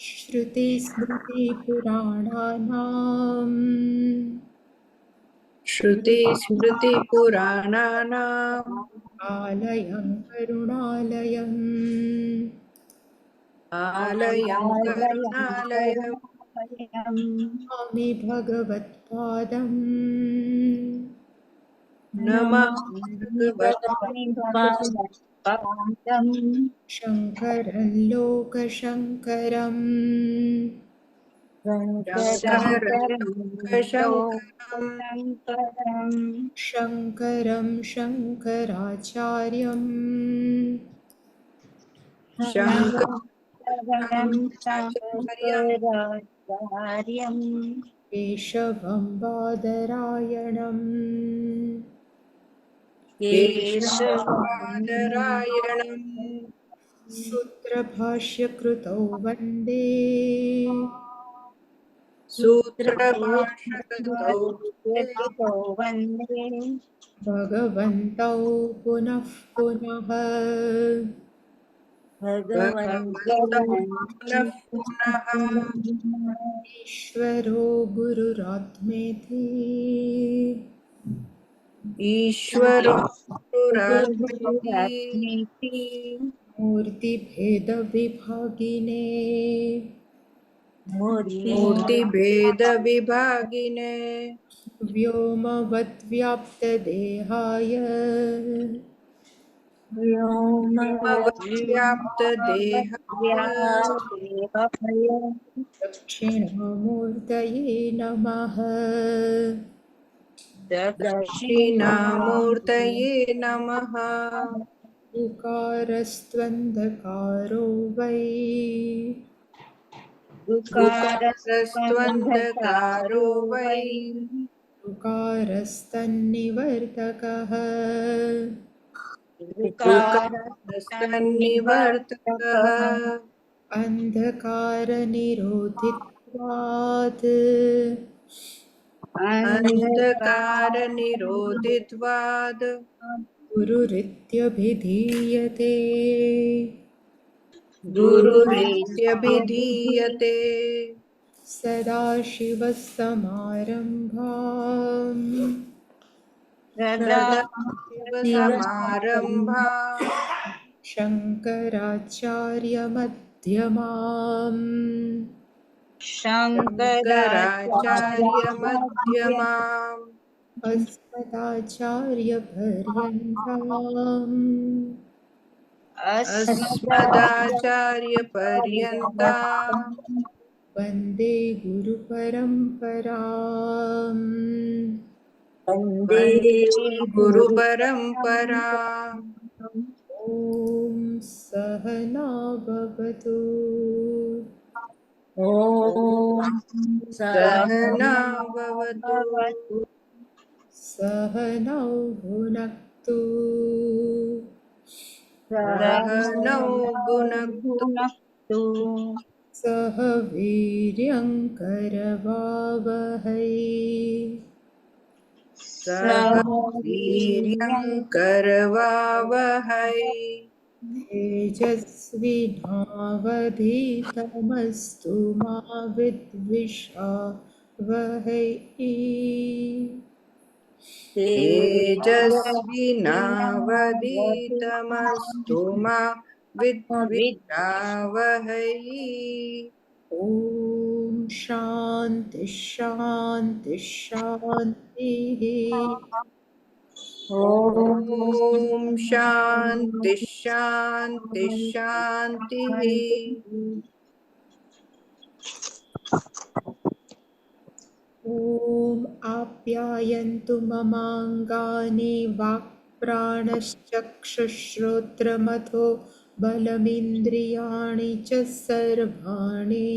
श्रुतिस्मृतिपुराणानाम् श्रुतिस्मृतिपुराणानाम् आलयं करुणालयम् आलयं करुणालयम् नमामि भगवत्पादम् नमामि भगवत्पादम् शङ्करं लोकशङ्करम् शङ्करम् शङ्करं शङ्कराचार्यम् शङ्कराचार्यम् केशवं बादरायणम् केशवादरायणम् सूत्रभाष्यकृतौ वन्दे सूत्रभाष्यकृतौ वन्दे भगवन्तौ पुनः पुनः भगवन्तौ पुनः पुनः ईश्वरो गुरुरात्मेति ईश्वरो गुरुरात्मेति मूर्तिभेदविभागिने मूर्तिभेदविभागिने व्योमवद्व्याप्तदेहाय व्योमवद्व्याप्तदेहाय दक्षिणामूर्तये नमः दक्षिणामूर्तये नमः उकारस्त्वन्धकारो वै उकारस्त्वन्धकारो वै उकारस्तन्निवर्तकः उकारस्तन्निवर्तकः अन्धकारनिरोधित्वात् अन्धकारनिरोधित्वात् गुरुरित्यभिधीयते गुरुरित्यभिधीयते सदाशिवसमारम्भाम् सदाशिवसमारम्भाम् शङ्कराचार्यमध्यमाम् शङ्कराचार्यमध्यमाम् अस्मदाचार्यपर्यन्ताम् अस्मदाचार्यपर्यन्ताम् वन्दे गुरुपरम्पराम् वन्दे गुरुपरम्पराम् ॐ सहना भवतु ॐ सहना भवतु सहनौ भुनक्तु सहनौ भुनक्तु सह वीर्यङ्करवावहै सह वीर्यङ्करवावहै तेजस्विनावधीतमस्तु मा विद्विषावहै तेजस्विनावधीतमस्तु मा विद्विषावहै ॐ शान्ति शान्ति शान्तिः ॐ शान्ति शान्ति शान्तिः ॐ आप्यायन्तु ममाङ्गानि वाक्प्राणश्चक्षुश्रोत्रमथो बलमिन्द्रियाणि च सर्वाणि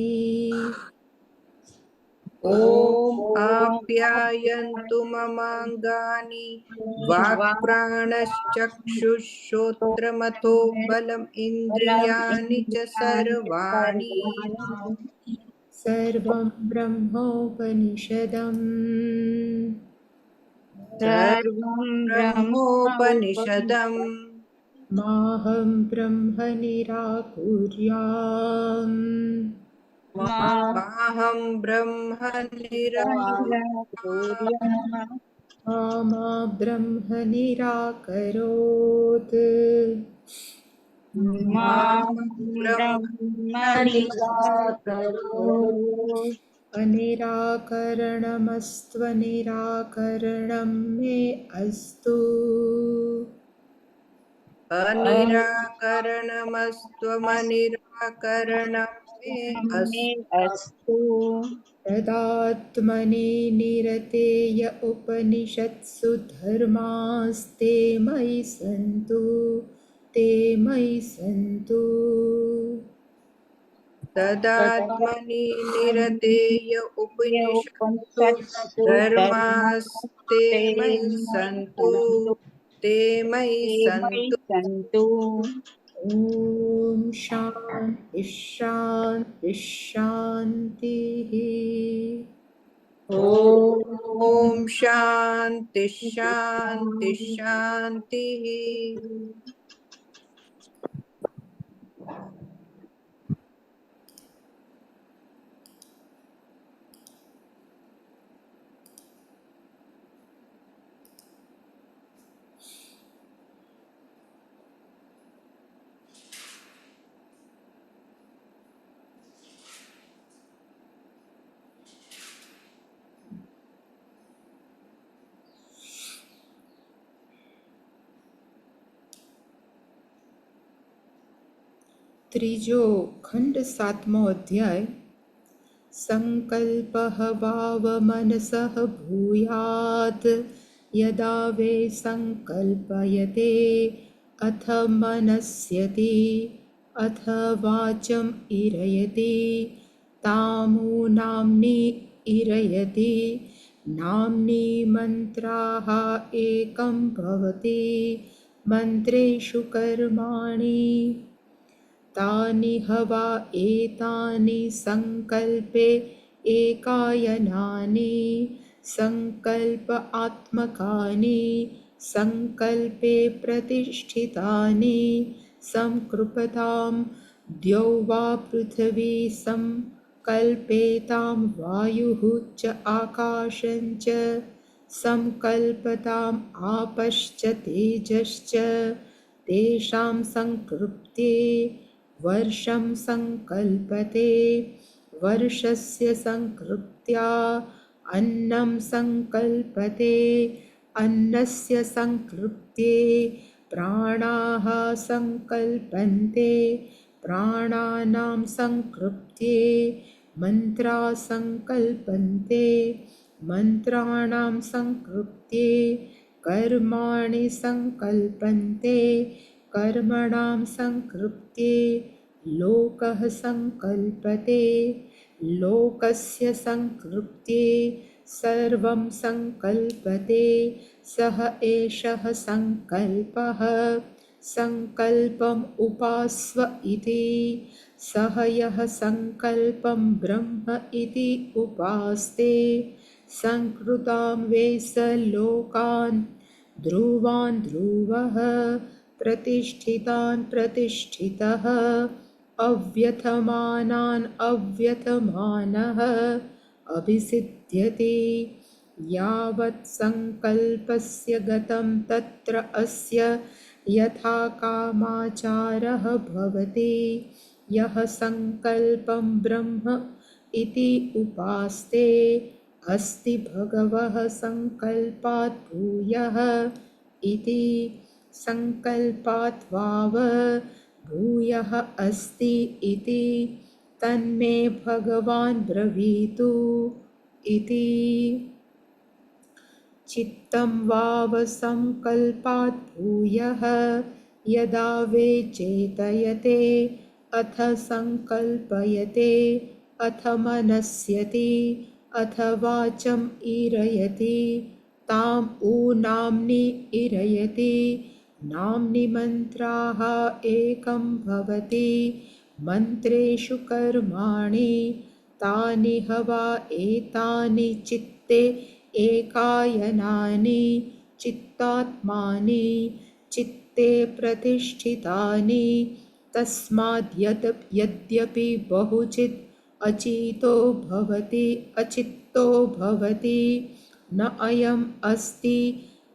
ॐ आप्यायन्तु ममाङ्गानि वाक्प्राणश्चक्षुश्रोत्रमथो बलम् इन्द्रियाणि च सर्वाणि सर्वं ब्रह्मोपनिषदम् सर्वं ब्रह्मोपनिषदम् माहं ब्रह्म निराकुर्याम् माहं ब्रह्म मा ब्रह्म निराकरोत् अनिराकरणमस्त्वनिराकरणं मे अस्तु अनिराकरणमस्त्वमनिराकरणं मे अस्तु तदात्मनि निरतेय उपनिषत्सु धर्मास्ते मयि सन्तु ते मयि सन्तु तदात्मनि निरतेय उपनिषत्सु धर्मास्ते मयि सन्तु ते मयि सन्तु। ॐ शान्ति शान्ति शान्तिः ॐ शान्ति शान्ति शान्तिः। ત્રીજો ખંડ 7મો અધ્યાય સંકલ્પઃ વાવ મનસઃ ભૂયાત યદા વે સંકલ્પયતે અથ મનસ્યતિ અથ વાચમ ઇરયતિ તામુ નામ્ની ઇરયતિ નામ્ની મંત્રાઃ એકં ભવતિ મંત્રેષુ કર્માણि तानि हवा एतानि संकल्पे एकायनानि संकल्प आत्मकानि संकल्पे प्रतिष्ठितानि संकृपतां द्यौ वा पृथिवी संकल्पेतां वायुः च आकाशं च संकल्पताम् आपश्च तेजश्च तेषां संकृप्ते वर्षं संकल्पते वर्षस्य संकृत्या अन्नं संकल्पते अन्नस्य संकृत्ये प्राणाः संकल्पन्ते प्राणानां संकृत्ये मन्त्रा संकल्पन्ते मन्त्राणां संकृत्ये कर्माणि संकल्पन्ते कर्मणां संकृत्ये लोकः संकल्पते लोकस्य संकृत्ये सर्वं संकल्पते सः एषः संकल्पः संकल्पम् उपास्व इति सः यः संकल्पं ब्रह्म इति उपास्ते संकृतां वे स लोकान् ध्रुवान् ध्रुवः प्रतिष्ठितान् प्रतिष्ठितः अव्यथमानान् अव्यथमानः अभिसिद्ध्यति यावत् संकल्पस्य गतं तत्र अस्य यथा कामाचारः भवति यः संकल्पं ब्रह्म इति उपास्ते अस्ति भगवः संकल्पात् भूयः इति संकल्पात् वाव भूयः अस्ति इति तन्मे भगवान् ब्रवीतु इति चित्तं वाव संकल्पात् भूयः यदा वे चेतयते अथ संकल्पयते अथ मनस्यति अथ वाचम् इरयति ताम् नाम्नि इरयति नाम्नि मन्त्राः एकं भवति मन्त्रेषु कर्माणि तानि हवा एतानि चित्ते एकायनानि चित्तात्मानि चित्ते प्रतिष्ठितानि तस्माद् यद्यपि बहुचित् अचितो भवति अचित्तो भवति न अयम् अस्ति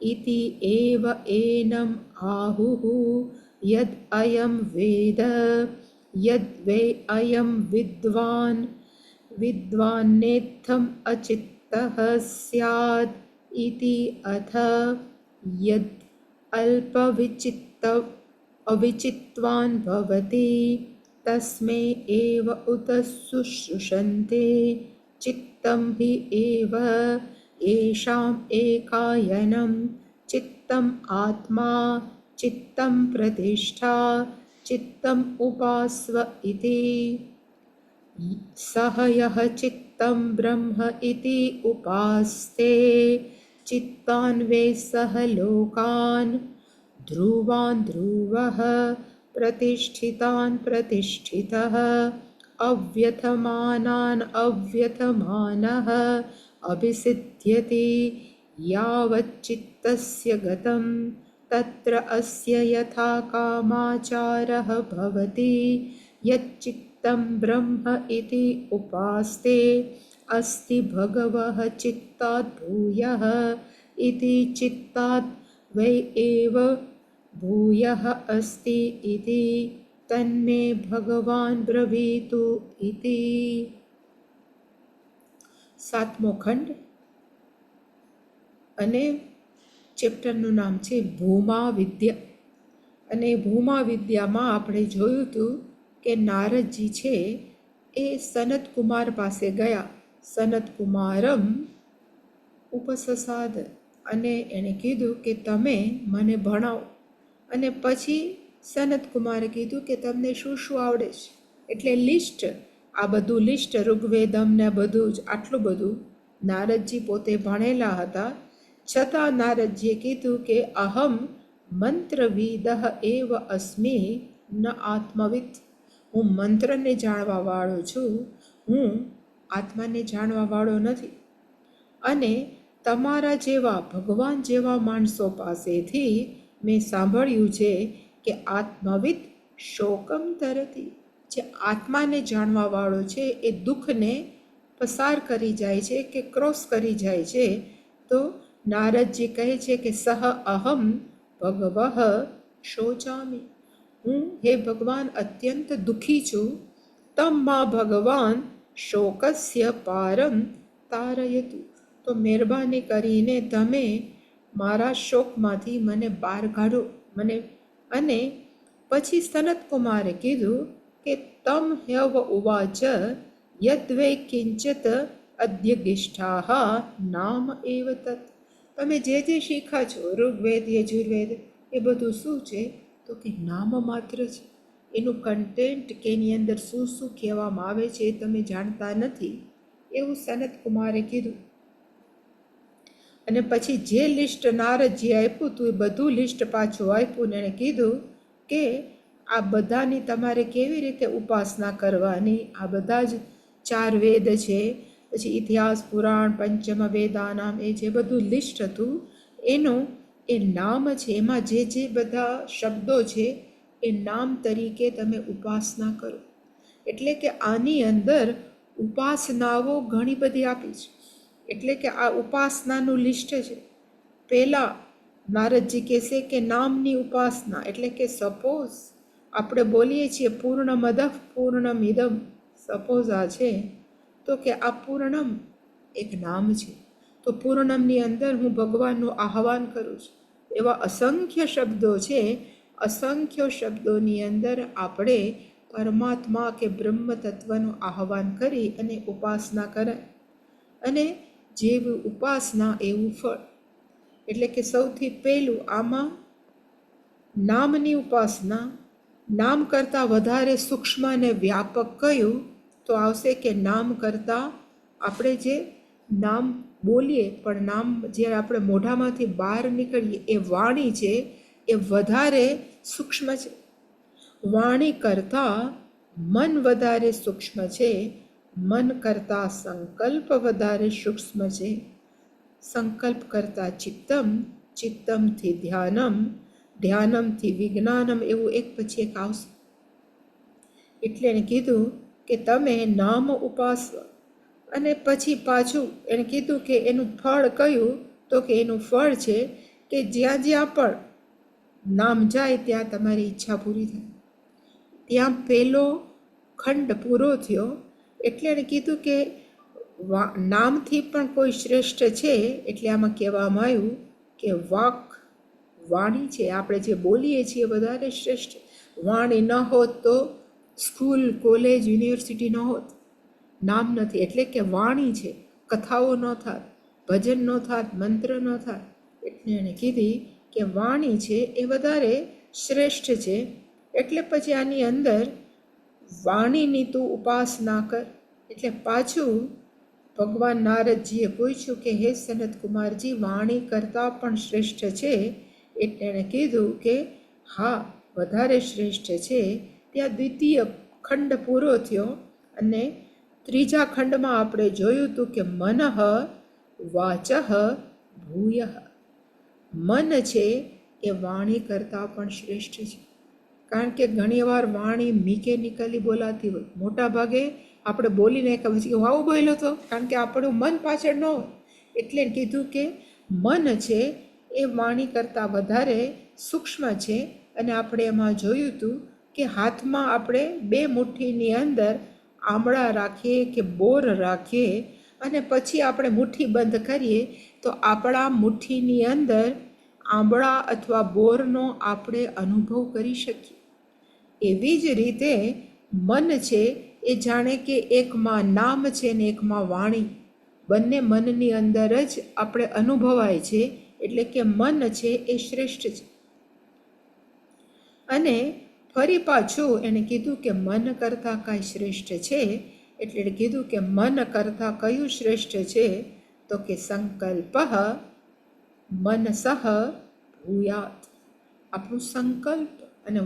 इति एव एनम् आहुः यद् अयं वेद यद् वै अयं विद्वान् विद्वान्नेत्थम् अचित्तः स्यात् इति अथ यद् अविचित्वान् भवति तस्मै एव उत शुश्रूषन्ते चित्तं हि एव येषाम् एकायनं चित्तम् आत्मा चित्तं प्रतिष्ठा चित्तम् उपास्व इति सह यः चित्तं ब्रह्म इति उपास्ते चित्तान् वै सह लोकान् ध्रुवान् ध्रुवः प्रतिष्ठितान् प्रतिष्ठितः अव्यथमानान् अव्यथमानः अभिसिद्ध्यति यावच्चित्तस्य गतं तत्र अस्य यथा कामाचारः भवति यच्चित्तं ब्रह्म इति उपास्ते अस्ति भगवः चित्तात् भूयः इति चित्तात् वै एव भूयः अस्ति इति तन्मे भगवान् ब्रवीतु इति। सातमो खंड અને ચેપ્ટરનું નામ છે ભૂમા વિદ્યા। અને ભૂમા વિદ્યામાં આપણે જોયું હતું કે નારદજી છે એ સનત કુમાર પાસે ગયા। સનત કુમારમ ઉપસસાદ અને એણે કીધું કે તમે મને ભણાવો। અને પછી સનત કુમારે કીધું કે તમને શું શું આવડે છે, એટલે લિસ્ટ, આ બધું લિસ્ટ ઋગ્વેદમ ને બધું જ આટલું બધું નારદજી પોતે ભણેલા હતા, છતાં નારદજીએ કીધું કે અહમ મંત્રવિદઃ એવ અસ્મિ ન આત્મવિદ, હું મંત્રને જાણવા વાળો છું, હું આત્માને જાણવા વાળો નથી। અને તમારા જેવા ભગવાન જેવા માણસો પાસેથી મેં સાંભળ્યું છે કે આત્મવિદ શોકમ તરતી, જે આત્માને જાણવા વાળો છે એ દુઃખને પસાર કરી જાય છે કે ક્રોસ કરી જાય છે। તો નારદજી કહે છે કે સહ અહમ ભગવઃ શોચામી, હું હે ભગવાન અત્યંત દુઃખી છું। તમ મા ભગવાન શોકસ્ય પારમ તારયતુ, તો મહેરબાની કરીને તમે મારા શોકમાંથી મને બહાર કાઢો મને। અને પછી સનત કુમારે કીધું કે તમ હ્યવ ઉવાચ યદ્વૈ કિંચિત અધ્યગિષ્ઠાઃ નામ એવ તત્, તમે જે જે શીખા છો ઋગ્વેદ યજુર્વેદ એ બધું શું છે, તો કે નામ માત્ર છે, એનું કન્ટેન્ટ કે એની અંદર શું શું કહેવામાં આવે છે એ તમે જાણતા નથી, એવું સનત કુમારે કીધું। અને પછી જે લિસ્ટ નારદજી આપ્યું હતું એ બધું લિસ્ટ પાછું આપ્યું ને એણે કીધું કે આ બધાની તમારે કેવી રીતે ઉપાસના કરવાની, આ બધા જ 4 વેદ છે, પછી ઇતિહાસ પુરાણ પંચમ વેદાનામ, એ જે બધું લિસ્ટ હતું એનું એ નામ છે, એમાં જે જે બધા શબ્દો છે એ નામ તરીકે તમે ઉપાસના કરો। એટલે કે આની અંદર ઉપાસનાઓ ઘણી બધી આપી છે, એટલે કે આ ઉપાસનાનું લિસ્ટ છે। પહેલાં નારદજી કહેશે કે નામની ઉપાસના, એટલે કે સપોઝ આપણે બોલીએ છીએ પૂર્ણમદઃ પૂર્ણમિદમ, સપોઝ આ છે તો કે આ પૂર્ણમ એક નામ છે, તો પૂર્ણમની અંદર હું ભગવાનનું આહવાન કરું છું। એવા અસંખ્ય શબ્દો છે, અસંખ્ય શબ્દોની અંદર આપણે પરમાત્મા કે બ્રહ્મ તત્વનું આહવાન કરી અને ઉપાસના કરાય, અને જેવી ઉપાસના એવું ફળ। એટલે કે સૌથી પહેલું આમાં નામની ઉપાસના, નામ કરતાં વધારે સૂક્ષ્મ અને વ્યાપક કયું તો આવશે કે નામ કરતાં આપણે જે નામ બોલીએ પણ નામ જે આપણે મોઢામાંથી બહાર નીકળીએ એ વાણી છે એ વધારે સૂક્ષ્મ છે। વાણી કરતાં મન વધારે સૂક્ષ્મ છે, મન કરતાં સંકલ્પ વધારે સૂક્ષ્મ છે, સંકલ્પ કરતાં ચિત્તમ, ચિત્તમથી ધ્યાનમ, ધ્યાનમથી વિજ્ઞાનમ, એવું એક પછી એક આવશે। એટલે એને કીધું કે તમે નામ ઉપાસવા. અને પછી પાછું એણે કીધું કે એનું ફળ કયું, તો કે એનું ફળ છે કે જ્યાં જ્યાં પણ નામ જાય ત્યાં તમારી ઈચ્છા પૂરી થાય. ત્યાં પહેલો ખંડ પૂરો થયો. એટલે એણે કીધું કે નામથી પણ કોઈ શ્રેષ્ઠ છે. એટલે આમાં કહેવામાં આવ્યું કે વાણી છે, આપણે જે બોલીએ છીએ વધારે શ્રેષ્ઠ. વાણી ન હોત તો સ્કૂલ, કોલેજ, યુનિવર્સિટી ન હોત. નામ નથી એટલે કે વાણી છે. કથાઓ ન થાત, ભજન ન થાત, મંત્ર ન થાત. એટલે એણે કીધી કે વાણી છે એ વધારે શ્રેષ્ઠ છે. એટલે પછી આની અંદર વાણીની તું ઉપાસના કર. એટલે પાછું ભગવાન નારદજીએ પૂછ્યું કે હે સનત કુમારજી, વાણી કરતાં પણ શ્રેષ્ઠ છે? એટલે એણે કીધું કે હા, વધારે શ્રેષ્ઠ છે. ત્યાં દ્વિતીય ખંડ પૂરો થયો. અને ત્રીજા ખંડમાં આપણે જોયું હતું કે મનઃ વાચઃ ભૂયઃ. મન છે એ વાણી કરતાં પણ શ્રેષ્ઠ છે. કારણ કે ઘણીવાર વાણી મિકેનિકલી બોલાતી હોય. મોટા ભાગે આપણે બોલીને પછી હું આવું બોલ્યો હતો, કારણ કે આપણું મન પાછળ ન હોય. એટલે કીધું કે મન છે એ વાણી કરતાં વધારે સૂક્ષ્મ છે. અને આપણે એમાં જોયું હતું કે હાથમાં આપણે 2 મુઠ્ઠીની અંદર આંબળા રાખીએ કે બોર રાખીએ અને પછી આપણે મુઠ્ઠી બંધ કરીએ તો આપણા મુઠ્ઠીની અંદર આંબળા અથવા બોરનો આપણે અનુભવ કરી શકીએ. એવી જ રીતે મન છે એ જાણે કે એકમાં નામ છે ને એકમાં વાણી, બંને મનની અંદર જ આપણે અનુભવાય છે. એટલે કે મન છે એ શ્રેષ્ઠ છે. અને ફરી પાછું એણે કીધું કે મન કરતાં કાંઈ શ્રેષ્ઠ છે? એટલે એણે કીધું કે મન કરતાં કયું શ્રેષ્ઠ છે? તો કે સંકલ્પ મનસઃ ભૂયાત. આપણું સંકલ્પ. અને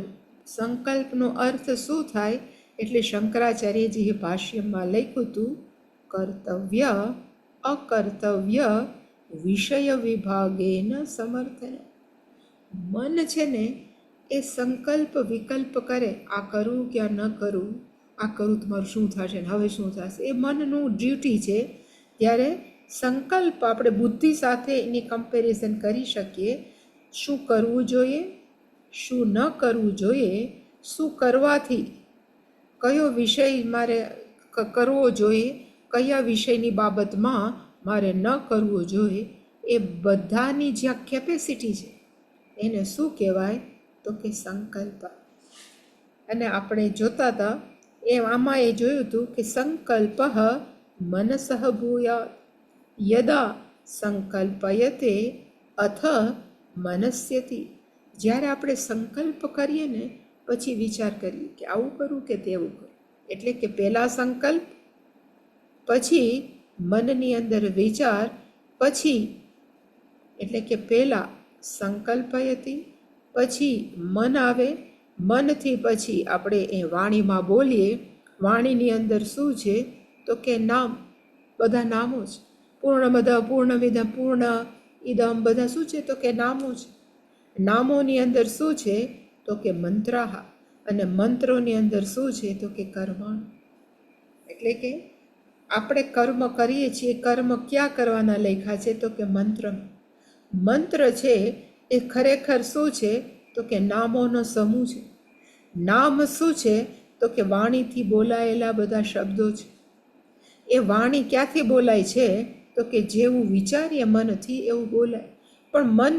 સંકલ્પનો અર્થ શું થાય? એટલે શંકરાચાર્યજીએ ભાષ્યમાં લખ્યું હતું, કર્તવ્ય અકર્તવ્ય વિષય વિભાગેન સમર્થન. મન છે ને એ સંકલ્પ વિકલ્પ કરે, આ કરું કે આ ન કરું, આ કરું તમારું શું થશે ને હવે શું થશે, એ મનનું ડ્યુટી છે. ત્યારે સંકલ્પ આપણે બુદ્ધિ સાથે એની કમ્પેરિઝન કરી શકીએ. શું કરવું જોઈએ, શું ન કરવું જોઈએ, શું કરવાથી કયો વિષય મારે કરવો જોઈએ, કયા વિષયની બાબતમાં મારે ન કરવો જોઈએ, એ બધાની જ્યાં કેપેસિટી છે એને શું કહેવાય? તો કે સંકલ્પ. અને આપણે જોતા હતા આમાં એ જોયું હતું કે સંકલ્પ મનસઃ ભૂયાત. યદા સંકલ્પયતે અથ મનસ્યતિ. જ્યારે આપણે સંકલ્પ કરીએ ને પછી વિચાર કરીએ કે આવું કરું કે તેવું કરું. એટલે કે પહેલાં સંકલ્પ, પછી મનની અંદર વિચાર, પછી એટલે કે પહેલાં સંકલ્પયતિ, પછી મન આવે, મનથી પછી આપણે એ વાણીમાં બોલીએ. વાણીની અંદર શું છે? તો કે નામ, બધા નામો છે. પૂર્ણમદ પૂર્ણમિદં પૂર્ણ ઇદમ બધા શું છે? તો કે નામો છે. નામોની અંદર શું છે? તો કે મંત્રાહ. અને મંત્રોની અંદર શું છે? તો કે કર્મણ. એટલે કે આપણે કર્મ કરીએ છીએ, કર્મ ક્યાં કરવાના લખ્યા છે? તો કે મંત્ર. મંત્ર છે એ ખરેખર શું છે? તો કે નામોનો સમૂહ છે. નામ શું છે? તો કે વાણીથી બોલાયેલા બધા શબ્દો છે. એ વાણી ક્યાંથી બોલાય છે? તો કે જેવું વિચારીએ મનથી એવું બોલાય. પણ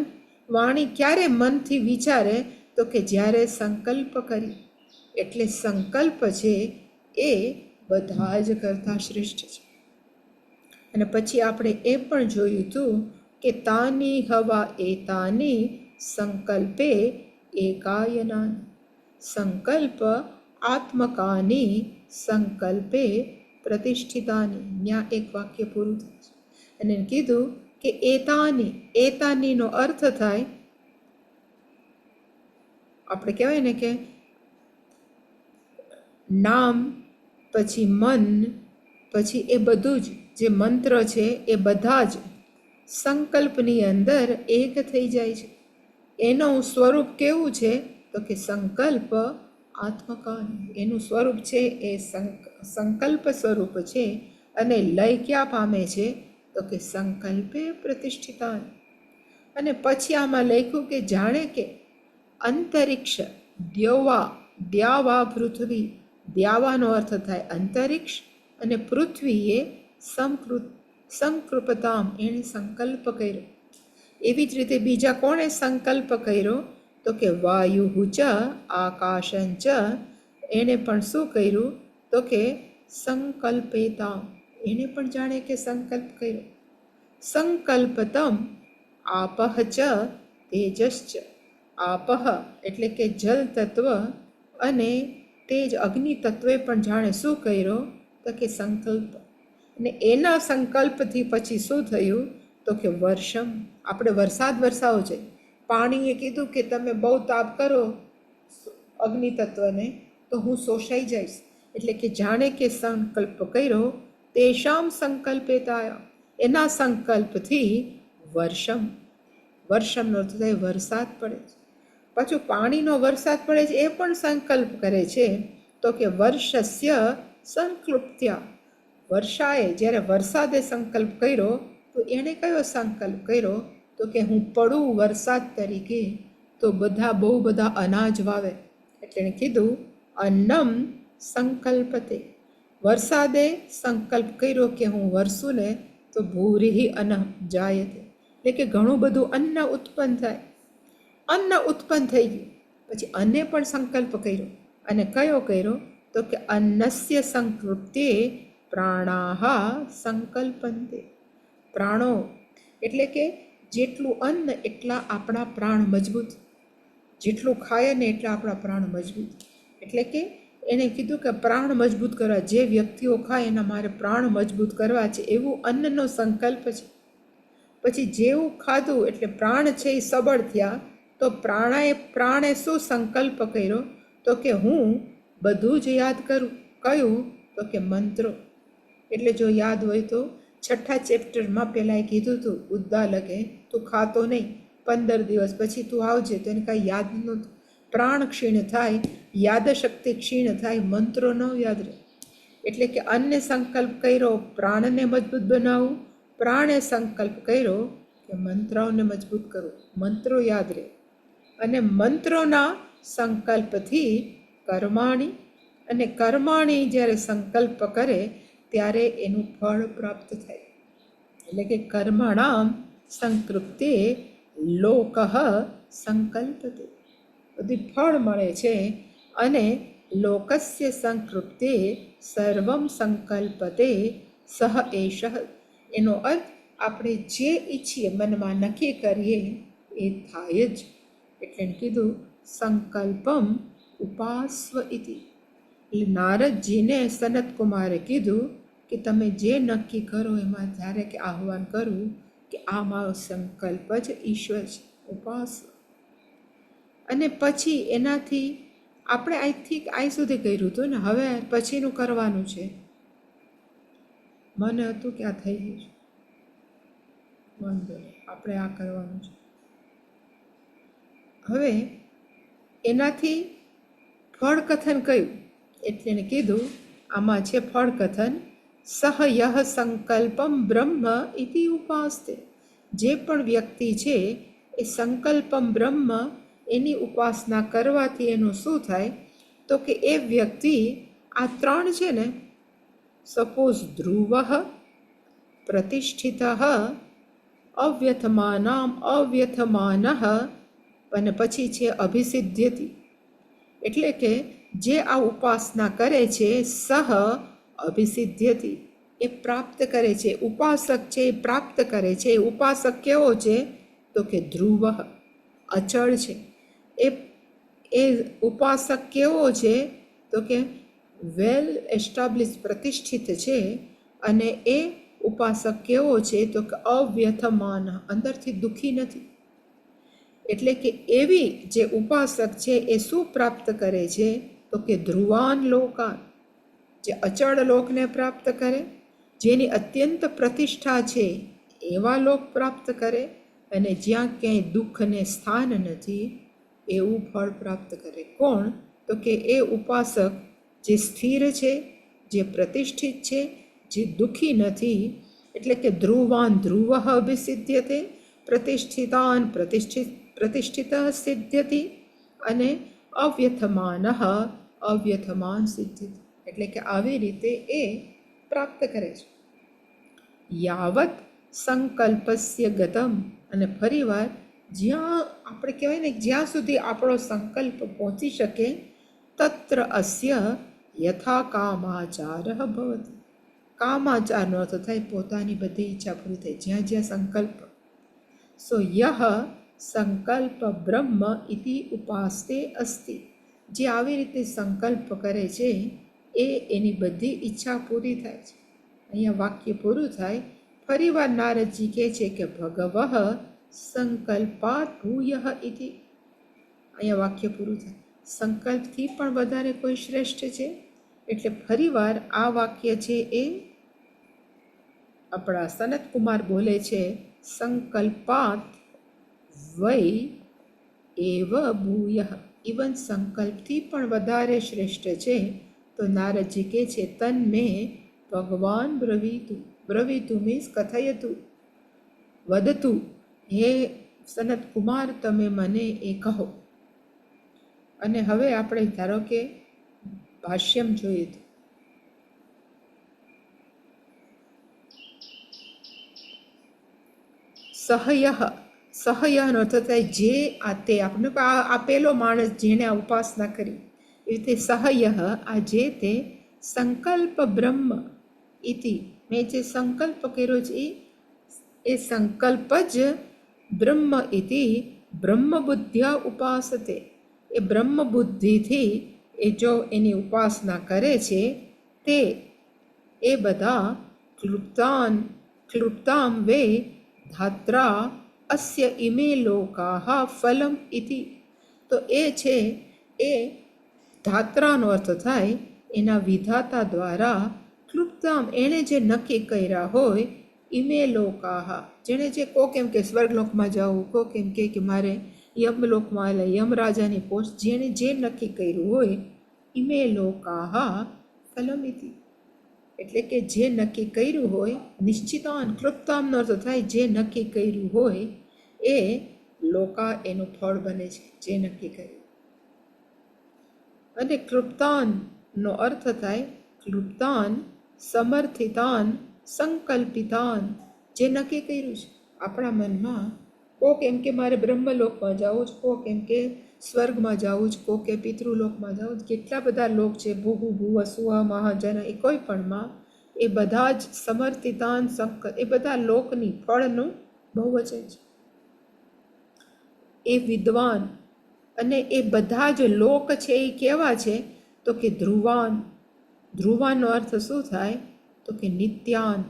વાણી ક્યારે મનથી વિચારે? તો કે જ્યારે સંકલ્પ કરી. એટલે સંકલ્પ છે એ બધા જ કરતાં શ્રેષ્ઠ છે. અને પછી આપણે એ પણ જોયું હતું કે તાની હવા એતાની સંકલ્પે એકાયનાની. સંકલ્પ આત્મકાની સંકલ્પે પ્રતિષ્ઠિતાની. ત્યાં એક વાક્ય પૂરું થાય છે. અને કીધું કે એતાનીનો અર્થ થાય, આપણે કહેવાય ને કે નામ, પછી મન, પછી એ બધું જ જે મંત્ર છે એ બધા જ સંકલ્પની અંદર એક થઈ જાય છે. એનું સ્વરૂપ કેવું છે? તો કે સંકલ્પ આત્મકાની. એનું સ્વરૂપ છે એ સંકલ્પ સ્વરૂપ છે અને લય ક્યાં પામે છે તો કે સંકલ્પે પ્રતિષ્ઠિતાન. અને પછી આમાં લખ્યું કે જાણે કે અંતરિક્ષ દ્યાવા પૃથ્વી, દ્યાવાનો અર્થ થાય અંતરિક્ષ અને પૃથ્વીએ સંકૃપતામ એણે સંકલ્પ કર્યો. એવી જ રીતે બીજા કોણે સંકલ્પ કર્યો તો કે વાયુ ચ આકાશન ચ, એણે પણ શું કર્યું તો કે સંકલ્પેતામ, એણે પણ જાણે કે સંકલ્પ કર્યો. સંકલ્પતમ આપહ ચ તેજશ્ચ, આપહ એટલે કે જલ તત્વ અને તેજ અગ્નિ તત્વે પણ જાણે શું કર્યો તો કે સંકલ્પ. અને એના સંકલ્પથી પછી શું થયું તો કે વર્ષમ, આપણે વરસાદ વરસાવો છે, પાણીએ કીધું કે તમે બહુ તાપ કરો અગ્નિ તત્વને તો હું શોષાઈ જઈશ, એટલે કે જાણે કે સંકલ્પ કર્યો. તેષામ સંકલ્પેતાયા, એના સંકલ્પથી વર્ષમ, વર્ષમનો અર્થ થાય વરસાદ પડે છે. પાછું પાણીનો વરસાદ પડે છે એ પણ સંકલ્પ કરે છે તો કે વર્ષસ્ય સંકલ્પ્ત્યા, વર્ષાએ જ્યારે વરસાદે સંકલ્પ કર્યો તો એણે કયો સંકલ્પ કર્યો તો કે હું પડું વરસાદ તરીકે તો બહુ બધા અનાજ વાવે. એટલે એણે કીધું અન્નમ સંકલ્પતે, વરસાદે સંકલ્પ કર્યો કે હું વરસું ને તો ભૂરિહિ અન્ન જાયતે, એટલે કે ઘણું બધું અન્ન ઉત્પન્ન થાય. અન્ન ઉત્પન્ન થઈ ગયું પછી અન્ને પણ સંકલ્પ કર્યો, અને કયો કર્યો તો કે અન્નસ્ય સંકૃપ્તે પ્રાણાહા સંકલ્પંતે. પ્રાણો એટલે કે જેટલું અન્ન એટલા આપણા પ્રાણ મજબૂત, જેટલું ખાય ને એટલા આપણા પ્રાણ મજબૂત. એટલે કે એણે કીધું કે પ્રાણ મજબૂત કરવા, જે વ્યક્તિઓ ખાય એના મારે પ્રાણ મજબૂત કરવા છે, એવું અન્નનો સંકલ્પ છે. પછી જેવું ખાધું એટલે પ્રાણ છે એ સબળ થયા, તો પ્રાણે શું સંકલ્પ કર્યો તો કે હું બધું જ યાદ કરું. કયું તો કે મંત્રો. એટલે જો યાદ હોય તો 6થા ચેપ્ટરમાં પહેલાં કીધું હતું ઉદ્દાલકે તું ખાતો નહીં, 15 દિવસ પછી તું આવજે, તો એને કાંઈ યાદ નહોતું. પ્રાણ ક્ષીણ થાય, યાદશક્તિ ક્ષીણ થાય, મંત્રો ન યાદ રહે. એટલે કે અન્ને સંકલ્પ કર્યો પ્રાણને મજબૂત બનાવવું, પ્રાણે સંકલ્પ કર્યો કે મંત્રોને મજબૂત કરવું, મંત્રો યાદ રહે. અને મંત્રોના સંકલ્પથી કર્માણી, અને કર્માણી જ્યારે સંકલ્પ કરે ત્યારે એનું ફળ પ્રાપ્ત થાય. એટલે કે કર્મણામ સંકૃપ્તે લોકઃ સંકલ્પતે, બધી ફળ મળે છે. અને લોકસ્ય સંકૃપ્તે સર્વમ સંકલ્પતે સહ એષઃ, એનો અર્થ આપણે જે ઈચ્છીએ મનમાં નક્કી કરીએ એ થાય જ. એટલે કીધું સંકલ્પમ ઉપાસ્વ ઇતિ. એટલે નારદજીને સનત કુમારે કીધું કે તમે જે નક્કી કરો એમાં જ્યારે કે આહ્વાન કરવું કે આ મારો સંકલ્પ જ ઈશ્વર છે, ઉપાસ્વ. અને પછી એનાથી આપણે અહીંથી અહીં સુધી કર્યું હતું ને, હવે પછીનું કરવાનું છે. મને હતું કે આ થઈ ગયું છે, વાંધો નહીં, આપણે આ કરવાનું છે. હવે એનાથી ફળકથન કયું, એટલે એને કીધું આમાં છે ફળકથન સહ યહ સંકલ્પમ બ્રહ્મ ઇતિ ઉપાસ્તે. જે પણ વ્યક્તિ છે એ સંકલ્પમ બ્રહ્મ એની ઉપાસના કરવાથી એનું શું થાય તો કે એ વ્યક્તિ આ 3 છે ને, સપોઝ ધ્રુવ પ્રતિષ્ઠિત અવ્યથમાનામ અવ્યથમાન અને પછી છે અભિસિદ્ધ્યતિ, એટલે કે જે આ ઉપાસના કરે છે સહ અભિસિદ્ધ્યતિ, એ પ્રાપ્ત કરે છે. ઉપાસક છે એ પ્રાપ્ત કરે છે. ઉપાસક કેવો છે તો કે ધ્રુવ, અચળ છે. એ ઉપાસક કેવો છે તો કે વેલ એસ્ટાબ્લિશ, પ્રતિષ્ઠિત છે. અને એ ઉપાસક કેવો છે તો કે અવ્યથમાન, અંદરથી દુઃખી નથી. એટલે કે એવી જે ઉપાસક છે એ શું પ્રાપ્ત કરે છે તો કે ધ્રુવાન લોકાન, જે અચળ લોકને પ્રાપ્ત કરે, જેની અત્યંત પ્રતિષ્ઠા છે એવા લોક પ્રાપ્ત કરે, અને જ્યાં ક્યાંય દુઃખને સ્થાન નથી એવું ફળ પ્રાપ્ત કરે. કોણ તો કે એ ઉપાસક જે સ્થિર છે, જે પ્રતિષ્ઠિત છે, જે દુઃખી નથી, એટલે કે ધ્રુવાન ધ્રુવ અભિસિદ્ધ્યતે, પ્રતિષ્ઠિતાન પ્રતિષ્ઠિત સિદ્ધ્યતિ, અને અવ્યથમાન અવ્યથમાન સિદ્ધ્યતિ, એટલે કે આવી રીતે એ પ્રાપ્ત કરે છે. યાવત સંકલ્પસ્ય ગતમ, અને ફરીવાર જ્યાં આપણે કહેવાય ને જ્યાં સુધી આપણો સંકલ્પ પહોંચી શકે, તત્ર અસ્ય યથા કામાચાર ભવતિ. કામાચારનો અર્થ થાય પોતાની બધી ઈચ્છા પૂરી થાય, જ્યાં જ્યાં સંકલ્પ. સો યહ સંકલ્પ બ્રહ્મ ઇતિ ઉપાસ્તે અસ્તિ, જે આવી રીતે સંકલ્પ કરે છે એ એની બધી ઈચ્છા પૂરી થાય છે. અહીંયા વાક્ય પૂરું થાય. ફરીવાર નારદજી કહે છે કે ભગવઃ સંકલ્પાત ભૂયઃ ઇતિ. અહીંયા વાક્ય પૂરું થાય. સંકલ્પથી પણ વધારે કોઈ શ્રેષ્ઠ છે? એટલે ફરીવાર આ વાક્ય છે એ આપણા સનત કુમાર બોલે છે, સંકલ્પાત વૈ એવ ભૂયઃ, ઇવન સંકલ્પથી પણ વધારે શ્રેષ્ઠ છે. તો નારદજી કહે છે તન મેં ભગવાન બ્રવીતુ, બ્રવીતુ મીન્સ કથયતુ, વદતુ, હે સનત કુમાર તમે મને એ કહો. અને હવે આપણે ધારો કે ભાષ્યમ જોઈએ તો સહયનો અર્થ થાય જે આ તે, આપણે આ પેલો માણસ જેણે આ ઉપાસના કરી, એ રીતે સહય આ જે તે સંકલ્પ બ્રહ્મ ઇતિ, મેં જે સંકલ્પ કર્યો છે એ સંકલ્પ જ બ્રહ્મ ઇતિ બ્રહ્મ બુદ્ધ્યા ઉપાસતે, એ બ્રહ્મ બુદ્ધિથી એ જો એની ઉપાસના કરે છે તે એ બધા ક્લુપ્તામ વે ધાત્રા અસ્ય ઇમે લોકાહ ફલમ ઇતિ. તો એ છે એ ધાત્રાનો અર્થ થાય એના વિધાતા દ્વારા, ક્લુપ્તામ એણે જે નક્કી કર્યા હોય, ઇમે લોકાહ જેણે જે કોક એમ કે સ્વર્ગલોકમાં જવું, કોક એમ કે મારે યમલોકમાં એટલે યમરાજાની પોસ્ટ, જેણે જે નક્કી કર્યું હોય, ઇમે લોકાહ ફલમિતિ, એટલે કે જે નક્કી કર્યું હોય, નિશ્ચિતાન કૃપ્તામનો અર્થ થાય જે નક્કી કર્યું હોય એ લોકા એનું ફળ બને છે, જે નક્કી કર્યું. અને કૃપ્તાનનો અર્થ થાય કૃપ્તાન સમર્થિતાન સંકલ્પિતાન, જે નક્કી કર્યું છે આપણા મનમાં. કોક એમ કે મારે બ્રહ્મલોકમાં જવું જ, કોક એમ કે સ્વર્ગમાં જવું જ, કોકે પિતૃલોકમાં જવું જ, કેટલા બધા લોક છે, ભૂહુ ભુવ સુહ મહાજન, એ કોઈ પણમાં એ બધા જ સમર્થિતાન એ બધા લોકની ફળનું બહુવચન છે. એ વિદ્વાન, અને એ બધા જ લોક છે એ કેવા છે? તો કે ધ્રુવાન. ધ્રુવાનનો અર્થ શું થાય? તો કે નિત્યાન,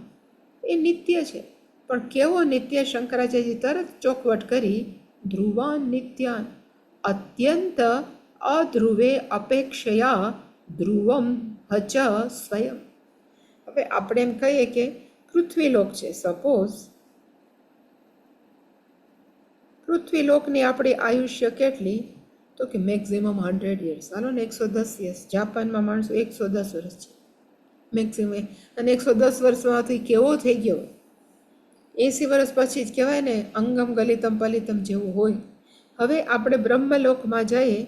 એ નિત્ય છે. પણ કેવો નિત્ય? શંકરાચાર્યજી તરત ચોખવટ કરી, ધ્રુવાન નિત્યાન અત્યંત અધ્રુવે અપેક્ષયા ધ્રુવમ હચ સ્વયં. હવે આપણે એમ કહીએ કે પૃથ્વીલોક છે, સપોઝ પૃથ્વીલોકની આપણી આયુષ્ય કેટલી? તો કે મેક્ઝિમમ 100 years, હાલો ને 110 years. જાપાનમાં માણસો 110 વર્ષ છે મેક્સિમમ, અને 110 વર્ષમાંથી કેવો થઈ ગયો? 80 વર્ષ પછી જ કહેવાય ને અંગમ ગલિતમ પલિતમ જેવું હોય. હવે આપણે બ્રહ્મલોકમાં જઈએ,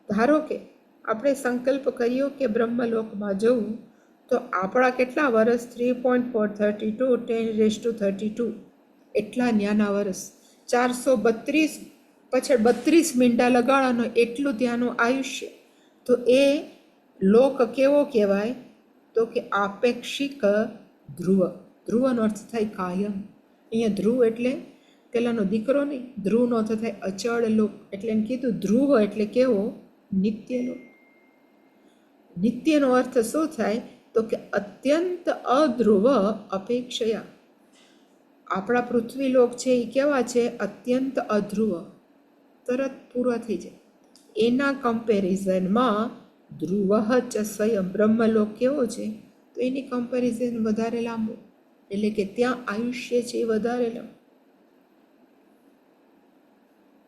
ધારો કે આપણે સંકલ્પ કર્યો કે બ્રહ્મલોકમાં જવું, તો આપણા કેટલા વર્ષ? 3.432 10⁻32, એટલા ન્યાના વર્ષ. 432 પછી 32 મીંડા લગાડવાનો, એટલું ત્યાંનું આયુષ્ય. તો એ લોક કેવો કહેવાય? તો કે આપેક્ષિક ધ્રુવ. ધ્રુવનો અર્થ થાય કાયમ. અહીંયા ધ્રુવ એટલે પેલાનો દીકરો નહીં, ધ્રુવનો અર્થ થાય અચળ લોક. એટલે એમ કીધું ધ્રુવ એટલે કેવો? નિત્ય લોક. નિત્યનો અર્થ શું થાય? તો કે અત્યંત અધ્રુવ અપેક્ષયા. આપણા પૃથ્વીલોક છે એ કેવા છે? અત્યંત અધ્રુવ, તરત પૂરા થઈ જાય. એના કમ્પેરિઝનમાં ધ્રુવ ચ સ્વયં બ્રહ્મલોક કેવો છે? તો એની કમ્પેરિઝન વધારે લાંબુ, એટલે કે ત્યાં આયુષ્ય છે એ વધારે લાંબુ.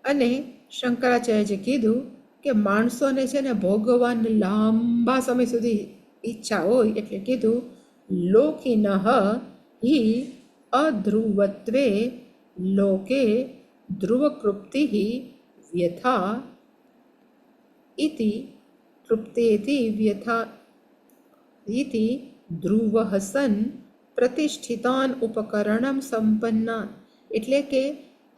અને શંકરાચાર્યએ કીધું કે માણસોને છે ને ભોગવવાને લાંબા સમય સુધી ઈચ્છા હોય એટલે કીધું લોकिनः हि અધ્રુવત્વે લોકે ધ્રુવકૃપ્તિः વ્યથા ઇતિ તૃપ્તેતિ વ્યથા ઇતિ ધ્રુવઃ સન પ્રતિષ્ઠિતાન ઉપકરણમ સંપન્નાન. એટલે કે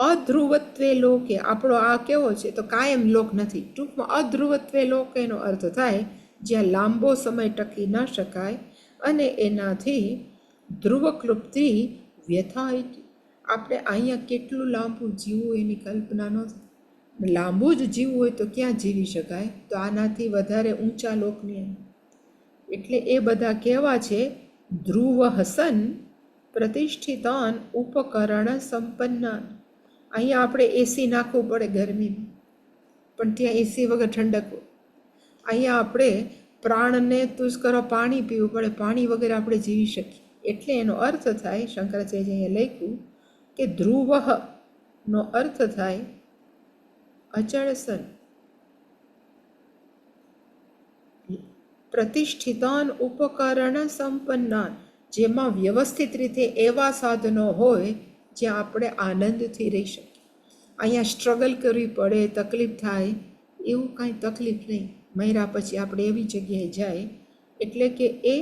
અધ્રુવત્વે લોકે, આપણો આ કેવો છે તો કાયમ લોક નથી. ટૂંકમાં અધ્રુવત્વે લોક એનો અર્થ થાય જ્યાં લાંબો સમય ટકી ન શકાય અને એનાથી ધ્રુવકૃપ્તિ વ્યથા. આપણે અહીંયા કેટલું લાંબુ જીવવું એની કલ્પના ન થાય. લાંબુ જ જીવવું હોય તો ક્યાં જીવી શકાય, તો આનાથી વધારે ઊંચા લોકની. એટલે એ બધા કેવા છે ધ્રુવઃ સન પ્રતિષ્ઠિતાન ઉપકરણ સંપન્નાન. અહીંયા આપણે એસી નાખવું પડે ગરમીમાં, પણ ત્યાં એસી વગર ઠંડક. અહીંયા આપણે પ્રાણને તુજ કરો પાણી પીવું પડે, પાણી વગર આપણે જીવી શકીએ. એટલે એનો અર્થ થાય, શંકરાચાર્ય અહીંયા લખ્યું કે ધ્રુવઃ નો અર્થ થાય અચળ સન પ્રતિષ્ઠિતાન ઉપકરણ સંપન્નાન, જેમાં વ્યવસ્થિત રીતે એવા સાધનો હોય જ્યાં આપણે આનંદથી રહી શકીએ. અહીંયા સ્ટ્રગલ કરવી પડે, તકલીફ થાય, એવું કાંઈ તકલીફ નહીં. મર્યા પછી આપણે એવી જગ્યાએ જાય. એટલે કે એ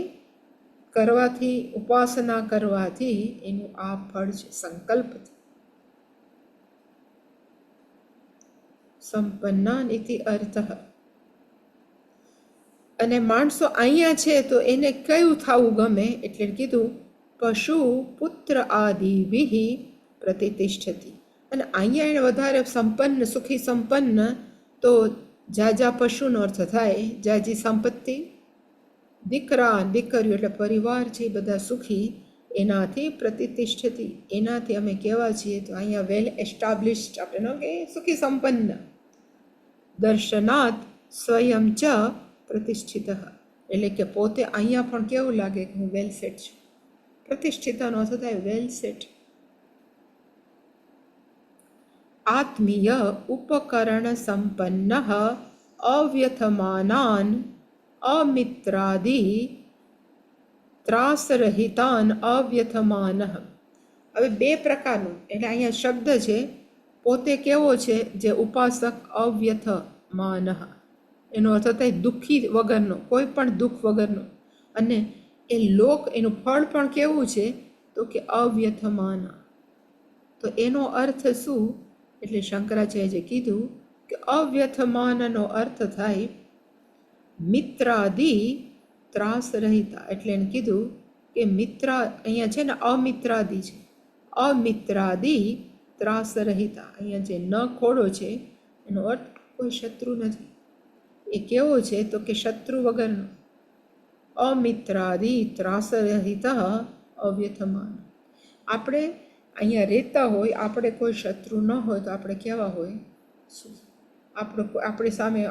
કરવાથી, ઉપાસના કરવાથી એનું આ ફળ છે સંકલ્પથી. સંપન્નાન ઇતિ અર્થ. અને માણસો અહીંયા છે તો એને કયું થવું ગમે, એટલે કીધું પશુ પુત્ર આદિભિઃ પ્રતિષ્ઠતિ. અને અહીંયા એને વધારે સંપન્ન, સુખી સંપન્ન, તો જાજા પશુનો અર્થ થાય જાજી સંપત્તિ, દીકરા દીકરીઓ એટલે પરિવાર છે બધા સુખી, એનાથી પ્રતિષ્ઠતિ. એનાથી અમે કેવા છીએ તો અહીંયા વેલ એસ્ટાબ્લિશ્ડ, આપણે ન કે સુખી સંપન્ન. દર્શનાત સ્વયં ચ પ્રતિષ્ઠિત, એટલે કે પોતે અહીંયા પણ કેવું લાગે કે હું વેલ સેટ છું. પ્રતિષ્ઠિતનો અર્થ થાય વેલ સેટ. આત્મીય ઉપકરણ સંપન્ન અવ્યથમાનાન અમિત્રાદિ ત્રાસરહિતાન અવ્યથમાન. હવે બે પ્રકારનું, એટલે અહીંયા શબ્દ છે પોતે કેવો છે જે ઉપાસક અવ્યથમાન, એનો અર્થ થાય દુઃખી વગરનો, કોઈ પણ દુઃખ વગરનો. અને એ લોક એનું ફળ પણ કેવું છે તો કે અવ્યથમાન. તો એનો અર્થ શું, એટલે શંકરાચાર્યએ કીધું કે અવ્યથમાનનો અર્થ થાય મિત્રાદિ ત્રાસ રહિતા. એટલે એને કીધું કે મિત્ર અહીંયા છે ને અમિત્રાદિ છે, અમિત્રાદિ ત્રાસ રહિતા. અહીંયા જે ન ખોડો છે એનો અર્થ કોઈ શત્રુ નથી. એ કેવો છે તો કે શત્રુ વગરનો. અમિત્રાદિ ત્રાસ રહિતા અવ્યથમાન. આપણે અહીંયા રહેતા હોય, આપણે કોઈ શત્રુ ન હોય તો આપણે કેવા હોય,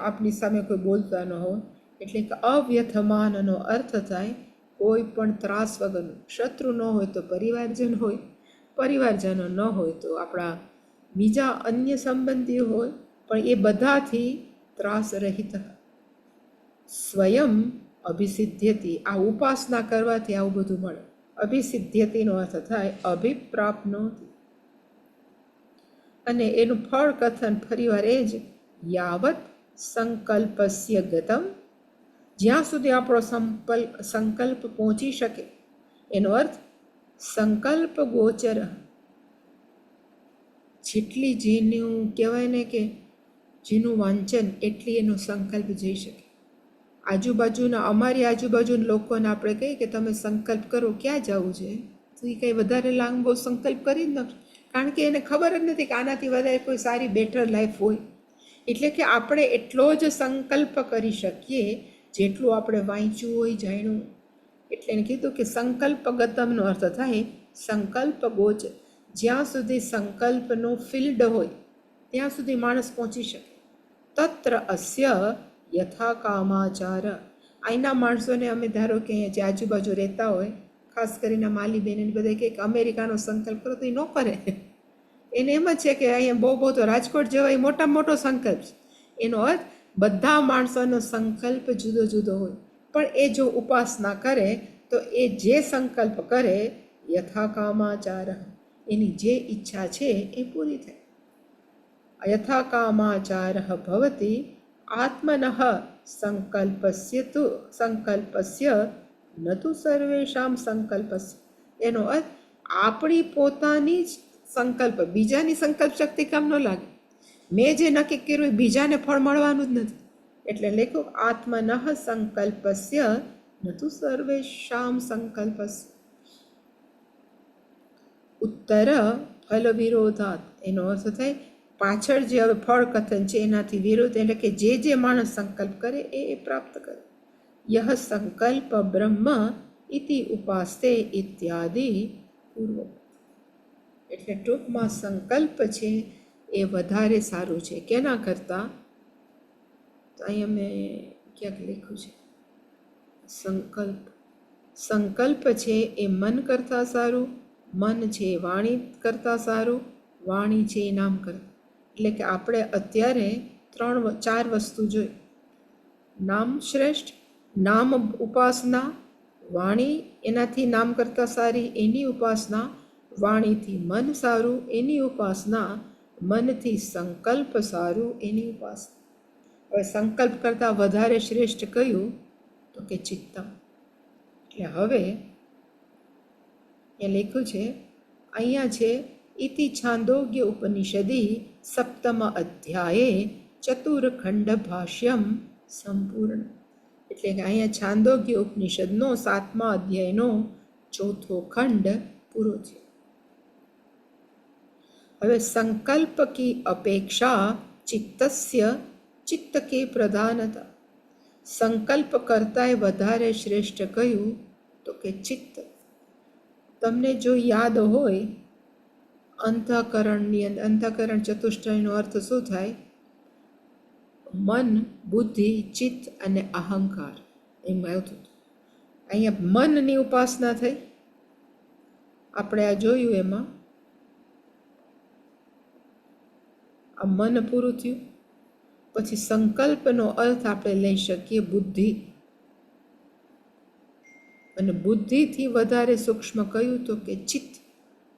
આપણી સામે કોઈ બોલતા ન હોય. એટલે કે અવ્યથમાનનો અર્થ થાય કોઈ પણ ત્રાસ વગરનું. શત્રુ ન હોય તો પરિવારજન હોય, પરિવારજનો ન હોય તો આપણા બીજા અન્ય સંબંધીઓ હોય, પણ એ બધાથી ત્રાસ રહિત. સ્વયં અભિસિદ્ધ્યતિ, આ ઉપાસના કરવાથી આવું બધું મળે. અભિસિદ્ધ્યતિનો અર્થ થાય અભિપ્રાપ્નોતિ. અને એનું ફળ કથન ફરીવાર એ જ યાવત સંકલ્પસ્ય ગતમ, જ્યાં સુધી આપણો સંકલ્પ પહોંચી શકે. એનો અર્થ સંકલ્પ ગોચર, જેટલી જેનું કહેવાય ને કે જેનું વાંચન એટલી એનો સંકલ્પ જઈ શકે. આજુબાજુના, અમારી આજુબાજુના લોકોને આપણે કહીએ કે તમે સંકલ્પ કરો ક્યાં જવું છે, તો એ કંઈ વધારે લાંબો સંકલ્પ કરી જ નથી, કારણ કે એને ખબર જ નથી કે આનાથી વધારે કોઈ સારી બેટર લાઈફ હોય. એટલે કે આપણે એટલો જ સંકલ્પ કરી શકીએ જેટલું આપણે વાંચ્યું હોય, જાણ્યું. એટલે એને કીધું કે સંકલ્પ ગતમનો અર્થ થાય સંકલ્પ ગોચર. જ્યાં સુધી સંકલ્પનું ફિલ્ડ હોય ત્યાં સુધી માણસ પહોંચી શકે. તત્ર અસ્ય યથા કામાચાર. અહીંના માણસોને અમે ધારો કે અહીંયા જે આજુબાજુ રહેતા હોય, ખાસ કરીને માલી બેન બધા કહે કે અમેરિકાનો સંકલ્પ કરો તો એ ન કરે. એને એમ જ છે કે અહીંયા બહુ તો રાજકોટ જેવા એ મોટામાં મોટો સંકલ્પ છે. એનો અર્થ બધા માણસોનો સંકલ્પ જુદો જુદો હોય, પણ એ જો ઉપાસના કરે તો એ જે સંકલ્પ કરે યથા કામાચાર, એની જે ઈચ્છા છે એ પૂરી થાય. યથા કામાચાર ભવતી આત્મનઃ સંકલ્પસ્ય ન તુ સર્વેષામ સંકલ્પસ્ય. એનો અર્થ આપણી પોતાની જ સંકલ્પ, બીજાની સંકલ્પ શક્તિ કામ ન લાગે. મેં જે નક્કી કર્યું એ બીજાને ફળ મળવાનું જ નથી. એટલે લેખો આત્મનઃ સંકલ્પસ્ય ન તુ સર્વેષામ સંકલ્પસ્ય. ઉત્તર ફલ વિરોધાત, એનો અર્થ થાય પાછળ જે હવે ફળ કથન છે એનાથી વિરોધ, એટલે કે જે માણસ સંકલ્પ કરે એ પ્રાપ્ત કરે. યહ સંકલ્પ બ્રહ્મ ઇતિ ઉપાસ્તે ઇત્યાદિ પૂર્વ. એટલે ટૂંકમાં સંકલ્પ છે એ વધારે સારું છે કેના કરતાં, તો અહીંયા મેં ક્યાંક લખ્યું છે સંકલ્પ છે એ મન કરતાં સારું, મન છે એ વાણી કરતાં સારું, વાણી છે એ નામ કરતાં. એટલે કે આપણે અત્યારે 4 વસ્તુ જોઈ. નામ શ્રેષ્ઠ, નામ ઉપાસના, વાણી એનાથી નામ કરતાં સારી એની ઉપાસના, વાણીથી મન સારું એની ઉપાસના, મનથી સંકલ્પ સારું એની ઉપાસના. હવે સંકલ્પ કરતાં વધારે શ્રેષ્ઠ કયું, તો કે ચિત્તમ. એટલે હવે એ લખ્યું છે અહીંયા છે ઇતિ છાંદોગ્ય ઉપનિષદી સપ્તમ અધ્યાયે ચતુર્ખંડ ભાષ્યમ સંપૂર્ણ. એટલે કે અહીંયા છાંદોગ્ય ઉપનિષદનો 7મા અધ્યાયનો 4થો ખંડ પૂરો છે. હવે સંકલ્પ કી અપેક્ષા ચિત્ત કે પ્રધાનતા. સંકલ્પ કરતાંય વધારે શ્રેષ્ઠ કયું, તો કે ચિત્ત. તમને જો યાદ હોય અંતઃકરણ ચતુષ્ટયનો અર્થ શું થાય, મન, બુદ્ધિ, ચિત્ત અને અહંકાર, એમ આવતું. અહીંયા મનની ઉપાસના થઈ, આપણે આ જોયું એમાં આ મન પૂરું થયું. પછી સંકલ્પનો અર્થ આપણે લઈ શકીએ બુદ્ધિ, અને બુદ્ધિથી વધારે સૂક્ષ્મ કયું, તો કે ચિત્ત.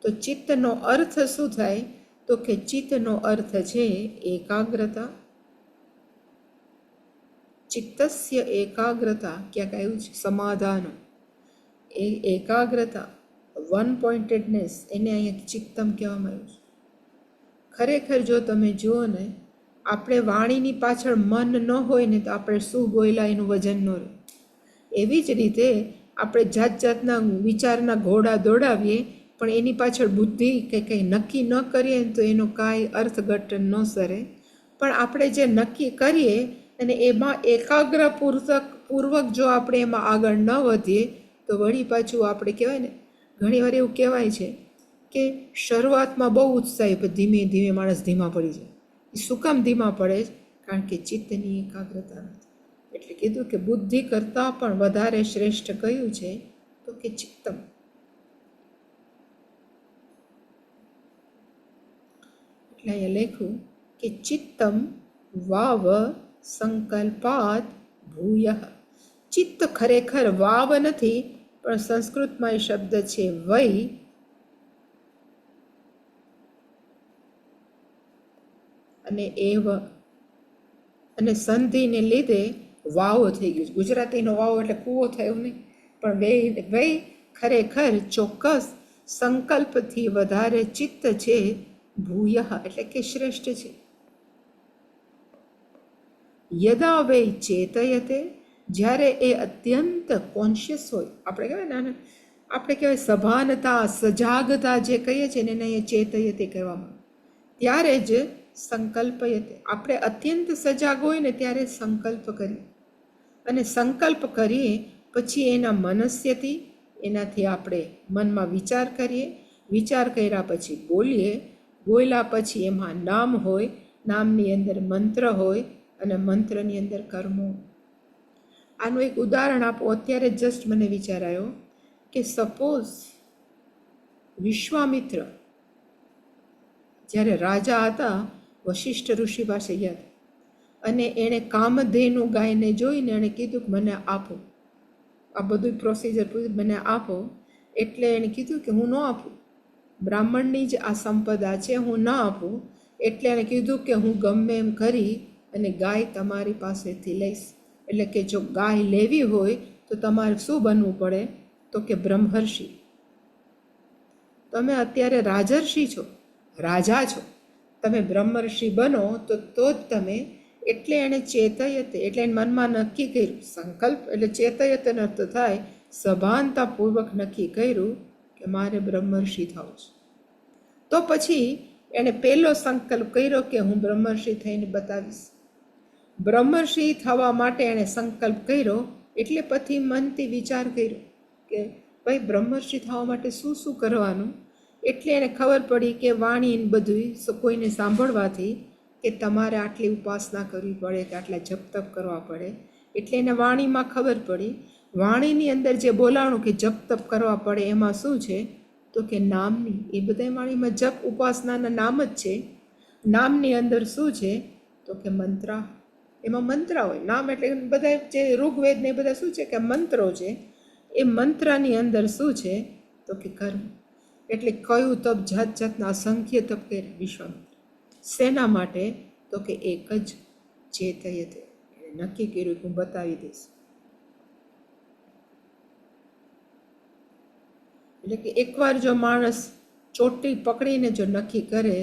તો ચિત્તનો અર્થ શું થાય, તો કે ચિત્તનો અર્થ છે એકાગ્રતા. ચિત્તસ્ય એકાગ્રતા, ક્યાંક આવ્યું છે સમાધાન, એ એકાગ્રતા, વન પોઇન્ટેડનેસ, એને અહીંયા ચિત્તમ કહેવામાં આવ્યું છે. ખરેખર જો તમે જુઓ ને, આપણે વાણીની પાછળ મન ન હોય ને તો આપણે શું બોલ્યા એનું વજન ન રહે. એવી જ રીતે આપણે જાતના વિચારના ઘોડા દોડાવીએ પણ એની પાછળ બુદ્ધિ કંઈ નક્કી ન કરીએ તો એનો કાંઈ અર્થઘટન ન સરે. પણ આપણે જે નક્કી કરીએ અને એમાં એકાગ્રપૂર્વક જો આપણે એમાં આગળ ન વધીએ તો વળી પાછું આપણે કહેવાય ને, ઘણીવાર એવું કહેવાય છે કે શરૂઆતમાં બહુ ઉત્સાહી પણ ધીમે ધીમે માણસ ધીમા પડી જાય. એ શું કામ ધીમા પડે? કારણ કે ચિત્તની એકાગ્રતા નથી. એટલે કીધું કે બુદ્ધિ કરતાં પણ વધારે શ્રેષ્ઠ કયું છે, તો કે ચિત્તમ. એટલે અહીંયા લખ્યું કે ચિત્તમ વાવ સંકલ્પાત ભૂયઃ. ચિત્ત ખરેખર વાવ નથી, પણ સંસ્કૃતમાં એ શબ્દ છે વૈ, અને એવ, અને સંધિને લીધે વાવ થઈ ગયું. ગુજરાતીનો વાવ એટલે કૂવો થયો નહીં, પણ વૈ ખરેખર ચોક્કસ સંકલ્પથી વધારે ચિત્ત છે, ભૂયઃ એટલે કે શ્રેષ્ઠ છે. યદા વૈ ચેતયતે, જ્યારે એ અત્યંત કોન્શિયસ હોય, આપણે કહેવાય ને, આપણે કહેવાય સભાનતા, સજાગતા જે કહીએ છીએ ને એને ચેતયતે કહેવામાં, ત્યારે જ સંકલ્પયતે, આપણે અત્યંત સજાગ હોય ને ત્યારે સંકલ્પ કરીએ, અને સંકલ્પ કરીએ પછી એના મનસ્યથી, એનાથી આપણે મનમાં વિચાર કરીએ, વિચાર કર્યા પછી બોલીએ, બોલ્યા પછી એમાં નામ હોય, નામની અંદર મંત્ર હોય, અને મંત્રની અંદર કર્મો. આનું એક ઉદાહરણ આપો. અત્યારે જસ્ટ મને વિચાર આવ્યો કે સપોઝ વિશ્વામિત્ર જ્યારે રાજા હતા, વશિષ્ઠ ઋષિ પાસે ગયા અને એણે કામધેનુ ગાયને જોઈને એણે કીધું કે મને આપો. આ બધું પ્રોસિજર મને આપો. એટલે એણે કીધું કે હું ન આપું, બ્રાહ્મણની જ આ સંપદા છે, હું ન આપું. એટલે એણે કીધું કે હું ગમે એમ કરી અને ગાય તમારી પાસેથી લઈશ. એટલે કે જો ગાય લેવી હોય તો તમારે શું બનવું પડે? તો કે બ્રહ્મર્ષિ. તમે અત્યારે રાજર્ષિ છો, રાજા છો, તમે બ્રહ્મર્ષિ બનો તો જ તમે. એટલે એણે ચેતયતે એટલે એને મનમાં નક્કી કર્યું. સંકલ્પ એટલે ચેતયતનો અર્થ થાય સભાનતાપૂર્વક નક્કી કર્યું કે મારે બ્રહ્મર્ષિ થવું છે. તો પછી એણે પહેલો સંકલ્પ કર્યો કે હું બ્રહ્મર્ષિ થઈને બતાવીશ. બ્રહ્મર્ષિ થવા માટે એણે સંકલ્પ કર્યો. એટલે પછી મનથી વિચાર કર્યો કે ભાઈ બ્રહ્મર્ષિ થવા માટે શું શું કરવાનું. એટલે એને ખબર પડી કે વાણી બધું કોઈને સાંભળવાથી કે તમારે આટલી ઉપાસના કરવી પડે, કે આટલા જપ તપ કરવા પડે. એટલે એને વાણીમાં ખબર પડી. વાણીની અંદર જે બોલાણું કે જપ તપ કરવા પડે એમાં શું છે? તો કે નામની. એ બધા વાણીમાં જપ ઉપાસનાના નામ જ છે. નામની અંદર શું છે? તો કે મંત્ર. એમાં મંત્ર હોય. નામ એટલે બધા જે ઋગ્વેદ ને બધા શું છે કે મંત્રો છે. એ મંત્રની અંદર શું છે? તો કે કર્મ. એટલે કયું તપ? જાત જાતના અસંખ્ય તપ કર્યા વિશ્વમાં. શેના માટે? તો કે એક જ ચેતયતે. નક્કી કર્યું કે હું બતાવી દઈશ. એટલે કે એકવાર જો માણસ ચોટી પકડીને જો નક્કી કરે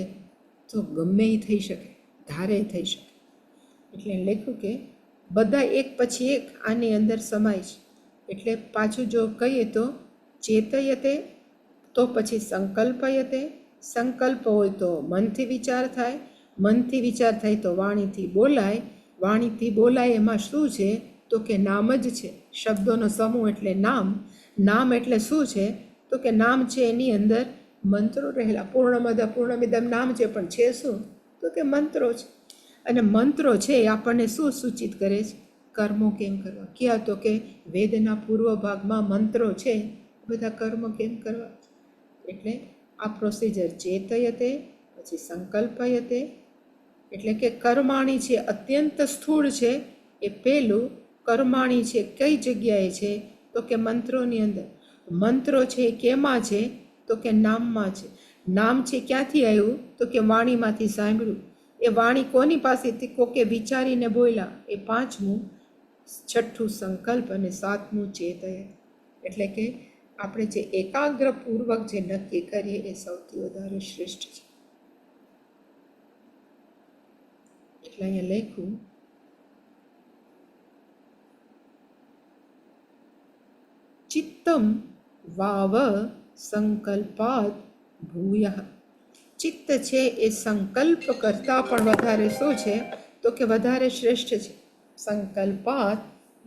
તો ગમે એ થઈ શકે, ધારે થઈ શકે. એટલે લખ્યું કે બધા એક પછી એક આની અંદર સમાય છે. એટલે પાછું જો કહીએ તો ચેતયતે, તો પછી સંકલ્પયતે. સંકલ્પ હોય તો મનથી વિચાર થાય, મનથી વિચાર થાય તો વાણીથી બોલાય, વાણીથી બોલાય. એમાં શું છે? તો કે નામ જ છે. શબ્દોનો સમૂહ એટલે નામ. નામ એટલે શું છે? તો કે નામ છે એની અંદર મંત્રો રહેલા. પૂર્ણમદ પૂર્ણમિદમ નામ છે, પણ છે શું? તો કે મંત્રો છે. અને મંત્રો છે એ આપણને શું સૂચિત કરે છે? કર્મો કેમ કરવા. ક્યાં? તો કે વેદના પૂર્વ ભાગમાં મંત્રો છે, બધા કર્મ કેમ કરવા. એટલે આ પ્રોસિજર ચેતયતે, પછી સંકલ્પયતે. એટલે કે કર્માણી છે અત્યંત સ્થૂળ છે. એ પહેલું કર્માણી છે કઈ જગ્યાએ છે? તો કે મંત્રોની અંદર. મંત્રો છે એ કેમાં છે? તો કે નામમાં છે. નામ છે ક્યાંથી આવ્યું? તો કે વાણીમાંથી સાંભળ્યું. એ વાણી કોની પાસેથી? કોકે વિચારીને બોલ્યા. એ પાંચમું. છઠ્ઠું સંકલ્પ અને સાતમું ચેતયત. એટલે કે આપણે જે એકાગ્રપૂર્વક જે નક્કી કરીએ એ સૌથી વધારે શ્રેષ્ઠ છે. એટલે અહીંયા લખ્યું ચિત્તમ વાવ સંકલ્પાદ ભૂયઃ. ચિત્ત છે એ સંકલ્પ કરતાં પણ વધારે શું છે? તો કે વધારે શ્રેષ્ઠ છે. સંકલ્પાદ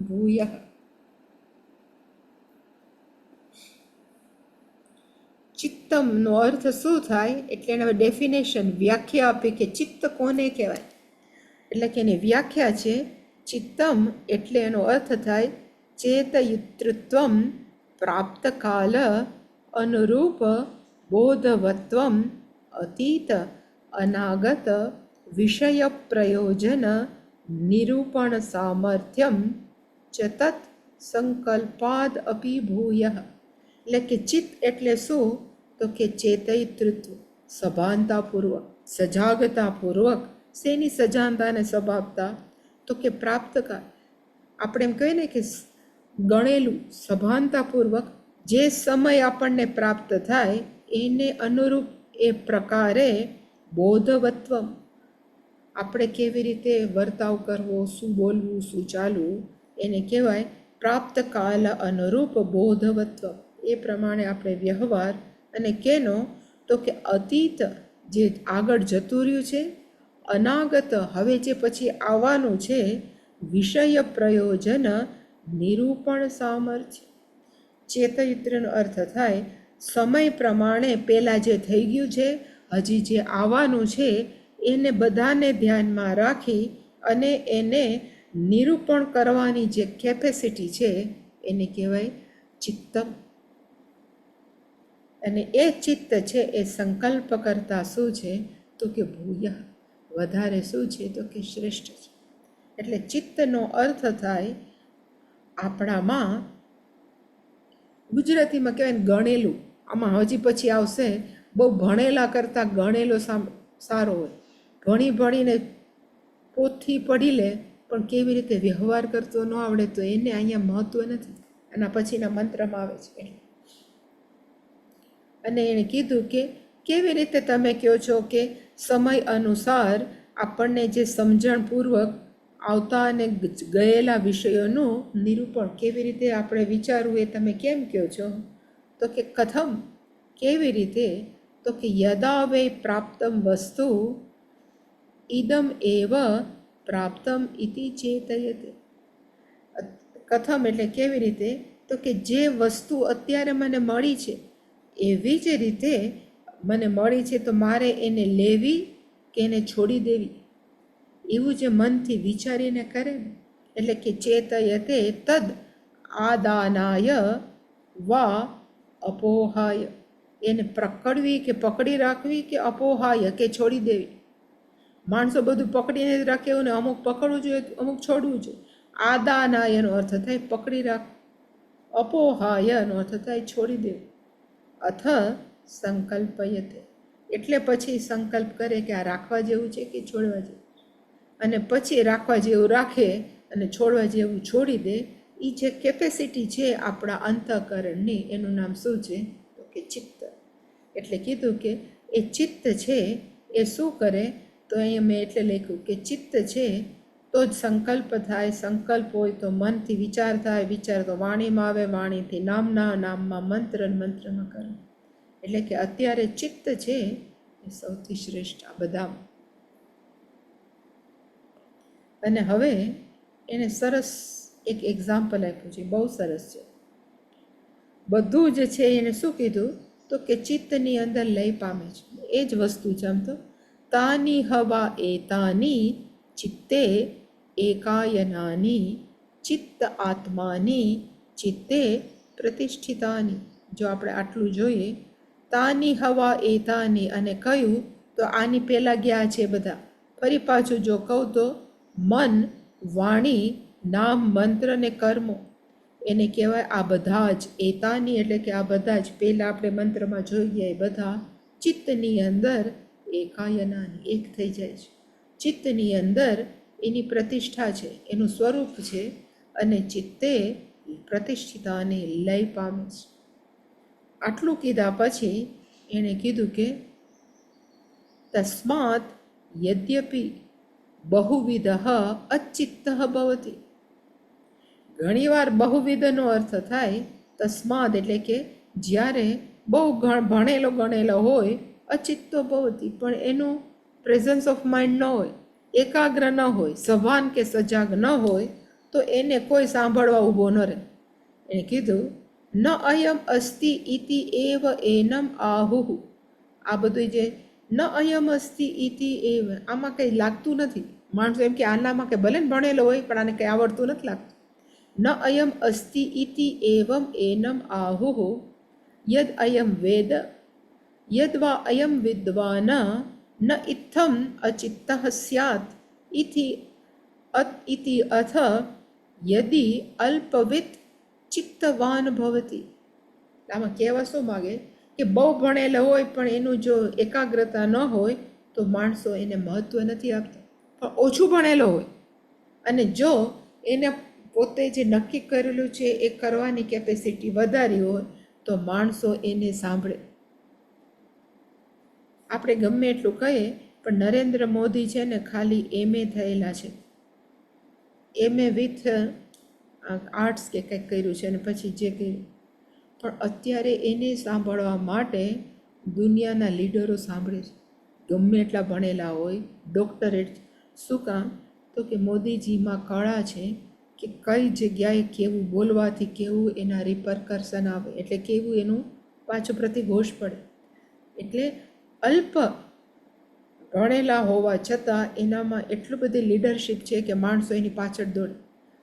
ભૂયઃ. ચિત્તમનો અર્થ શું થાય? એટલે એને ડેફિનેશન, વ્યાખ્યા આપી કે ચિત્ત કોને કહેવાય. એટલે કે એની વ્યાખ્યા છે ચિત્તમ એટલે એનો અર્થ થાય ચેતયિતૃત્વમ પ્રાપ્ત કાલ અનુરૂપ બોધવત્વમ અતીત અનાગત વિષય પ્રયોજન નિરૂપણ સામર્થ્યમ ચ તત સંકલ્પાદ અપી ભૂયઃ. એટલે કે ચિત્ત એટલે શું? તો કે ચેતયિતૃત્વ, સભાનતાપૂર્વક, સજાગતાપૂર્વક. શેની સજાનતા અને સભાગતા? તો કે પ્રાપ્તકાળ. આપણે એમ કહીએ ને કે ગણેલું, સભાનતાપૂર્વક જે સમય આપણને પ્રાપ્ત થાય એને અનુરૂપ એ પ્રકારે બોધવત્વમ. આપણે કેવી રીતે વર્તાવ કરવો, શું બોલવું, શું ચાલવું, એને કહેવાય પ્રાપ્ત કાલ અનુરૂપ બોધવત્વ. એ પ્રમાણે આપણે વ્યવહાર. અને કેનો? તો કે અતીત જે આગળ જતું રહ્યું છે, અનાગત હવે જે પછી આવવાનું છે, વિષય પ્રયોજન નિરૂપણ સામર્થ્ય. ચેતયિત્રનો અર્થ થાય સમય પ્રમાણે પહેલાં જે થઈ ગયું છે, હજી જે આવવાનું છે, એને બધાને ધ્યાનમાં રાખી અને એને નિરૂપણ કરવાની જે કેપેસિટી છે એને કહેવાય ચિત્તમ. અને એ ચિત્ત છે એ સંકલ્પ કરતાં શું છે? તો કે ભૂયઃ, વધારે શું છે? તો કે શ્રેષ્ઠ છે. એટલે ચિત્તનો અર્થ થાય આપણામાં ગુજરાતીમાં કહેવાય ને ગણેલું. આમાં હજી પછી આવશે બહુ ભણેલા કરતાં ગણેલો સારો હોય. ભણી ભણીને પોથી પડી લે પણ કેવી રીતે વ્યવહાર કરતો ન આવડે તો એને અહીંયા મહત્વ નથી. આના પછીના મંત્રમાં આવે છે. અને એણે કીધું કે કેવી રીતે તમે કહો છો કે સમય અનુસાર આપણને જે સમજણપૂર્વક આવતા અને ગયેલા વિષયોનું નિરૂપણ કેવી રીતે આપણે વિચારવું એ તમે કેમ કહો છો? તો કે કથમ, કેવી રીતે? તો કે યદા વૈ પ્રાપ્તમ વસ્તુ ઇદમ એવ પ્રાપ્તમ ઇતિ ચેતયતે. કથમ એટલે કેવી રીતે? તો કે જે વસ્તુ અત્યારે મને મળી છે એવી જ રીતે મને મળી છે તો મારે એને લેવી કે એને છોડી દેવી, એવું જે મનથી વિચારીને કરે ને એટલે કે ચેતયતે તદ આદાનાય વા અપોહાય, એને પકડવી કે પકડી રાખવી કે અપોહાય કે છોડી દેવી. માણસો બધું પકડીને જ રાખે એવું ને, અમુક પકડવું જોઈએ અમુક છોડવું જોઈએ. આદાનાયનો અર્થ થાય પકડી રાખ, અપોહાયનો અર્થ થાય છોડી દેવું. અથ સંકલ્પયતે એટલે પછી સંકલ્પ કરે કે આ રાખવા જેવું છે કે છોડવા જેવું, અને પછી રાખવા જેવું રાખે અને છોડવા જેવું છોડી દે. એ જે કેપેસિટી છે આપણા અંતઃકરણની એનું નામ શું છે? તો કે ચિત્ત. એટલે કીધું કે એ ચિત્ત છે એ શું કરે? તો અહીંયા મેં એટલે લખ્યું કે ચિત્ત છે તો જ સંકલ્પ થાય, સંકલ્પ હોય તો મનથી વિચાર થાય, વિચાર તો વાણીમાં આવે, વાણીથી નામના, નામમાં મંત્ર, મંત્રમાં કર્મ. એટલે કે અત્યારે ચિત્ત છે એ સૌથી શ્રેષ્ઠ આ બધામાં. અને હવે એને સરસ એક એક્ઝામ્પલ આપ્યું છે, બહુ સરસ છે. બધું જ છે એને શું કીધું? તો કે ચિત્તની અંદર લય પામે છે. એ જ વસ્તુ છે આમ તો. તાની હવા એતાની ચિત્તે એકાયનાની ચિત્ત આત્માની ચિત્તે પ્રતિષ્ઠિતાની. જો આપણે આટલું જોઈએ, તાની હવા એતાની અને કહ્યું તો આની પહેલાં ગયા છે બધા. ફરી પાછું જો કહું તો મન, વાણી, નામ, મંત્ર ને કર્મો એને કહેવાય આ બધા જ. એતાની એટલે કે આ બધા જ. પહેલાં આપણે મંત્રમાં જોઈ ગયા એ બધા ચિત્તની અંદર એકાયનાની એક થઈ જાય છે. ચિત્તની અંદર એની પ્રતિષ્ઠા છે, એનું સ્વરૂપ છે, અને ચિત્તે પ્રતિષ્ઠિતાને લય પામે છે. આટલું કીધા પછી એણે કીધું કે તસ્માત યદ્યપિ બહુવિધ અચિત્ત ભવતિ. ઘણીવાર બહુવિધનો અર્થ થાય તસ્માદ એટલે કે જ્યારે બહુ ભણેલો ગણેલો હોય, અચિત્તો ભવતી પણ એનું પ્રેઝન્સ ઓફ માઇન્ડ ન હોય, એકાગ્ર ન હોય, સભાન કે સજાગ ન હોય તો એને કોઈ સાંભળવા ઊભો ન રહે. એને કીધું ન અયમ અસ્તિ ઇતિ એવ એનમ આહુહુ. આ બધું જે ન અયમ અસ્તિ ઇતિ એવ, આમાં કંઈ લાગતું નથી. માણસો એમ કે આનામાં કે ભલે ને ભણેલો હોય પણ આને કંઈ આવડતું નથી લાગતું. ન અયમ અસ્તિ ઇતિ એવમ એનમ આહુહુ યદ અયમ વેદ યદ્વા અયમ વિદ્વાન ન ઇત્થમ અચિત્તઃ સ્યાત ઇતિ અથ યદિ અલ્પવિત ચિત્તવાન ભવતિ. આમાં કહેવા શું માગે કે બહુ ભણેલો હોય પણ એનું જો એકાગ્રતા ન હોય તો માણસો એને મહત્વ નથી આપતા. પણ ઓછું ભણેલો હોય અને જો એને પોતે જે નક્કી કરેલું છે એ કરવાની કેપેસિટી વધારી હોય તો માણસો એને સાંભળે. આપણે ગમે એટલું કહીએ પણ નરેન્દ્ર મોદી છે ને ખાલી MA થયેલા છે, MA વિથ આર્ટ્સ કે કંઈક કર્યું છે અને પછી જે કર્યું, પણ અત્યારે એને સાંભળવા માટે દુનિયાના લીડરો સાંભળે છે. ગમે એટલા ભણેલા હોય, ડૉક્ટરેટ. શું કામ? તો કે મોદીજીમાં કળા છે કે કઈ જગ્યાએ કેવું બોલવાથી કેવું એના રિપરકર્શન આવે, એટલે કેવું એનું પાછું પ્રતિઘોષ પડે. એટલે અલ્પ ભણેલા હોવા છતાં એનામાં એટલું બધી લીડરશિપ છે કે માણસો એની પાછળ દોડે.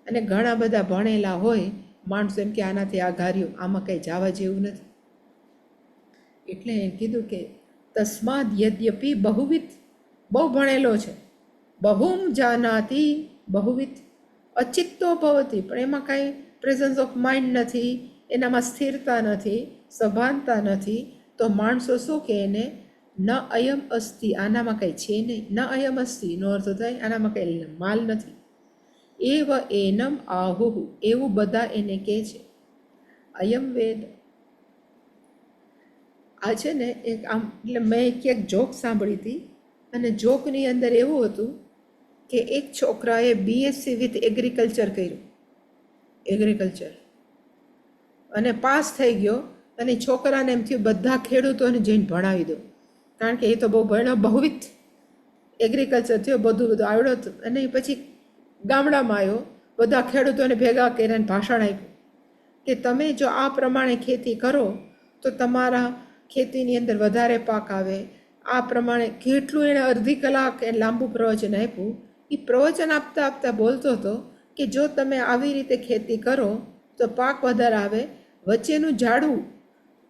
અને ઘણા બધા ભણેલા હોય, માણસો એમ કે આનાથી આઘાર્યું, આમાં કંઈ જવા જેવું નથી. એટલે એ કીધું કે તસ્માદ યદ્યપિ બહુવિધ, બહુ ભણેલો છે, બહુમ જાનાતી બહુવિધ અચિત્તો ભવતી, પણ એમાં કાંઈ પ્રેઝન્સ ઓફ માઇન્ડ નથી, એનામાં સ્થિરતા નથી, સભાનતા નથી, તો માણસો શું કહે એને, ન અયમ અસ્તિ, આનામાં કંઈ છે નહીં. ન અયમ અસ્તિ નો અર્થ થાય આનામાં કંઈ માલ નથી. એવ એનમ આહુહુ, એવું બધા એને કહે છે. અયમ વેદ. આ છે ને એક આમ, એટલે મેં ક્યાંક જોક સાંભળી હતી, અને જોકની અંદર એવું હતું કે એક છોકરાએ BSc વિથ એગ્રીકલ્ચર કર્યું, એગ્રીકલ્ચર, અને પાસ થઈ ગયો. અને છોકરાને એમ થયું બધા ખેડૂતોને જઈને ભણાવી દો, કારણ કે એ તો બહુ ભણ્યો, બહુવિધ એગ્રીકલ્ચર થયો, બધું આવડત. અને પછી ગામડામાં આવ્યો, બધા ખેડૂતોને ભેગા કરીને ભાષણ આપ્યું કે તમે જો આ પ્રમાણે ખેતી કરો તો તમારા ખેતીની અંદર વધારે પાક આવે. આ પ્રમાણે કેટલું એણે અડધી કલાક એ લાંબુ પ્રવચન આપ્યું. એ પ્રવચન આપતા આપતા બોલતો હતો કે જો તમે આવી રીતે ખેતી કરો તો પાક વધારે આવે. વચ્ચેનું ઝાડવું,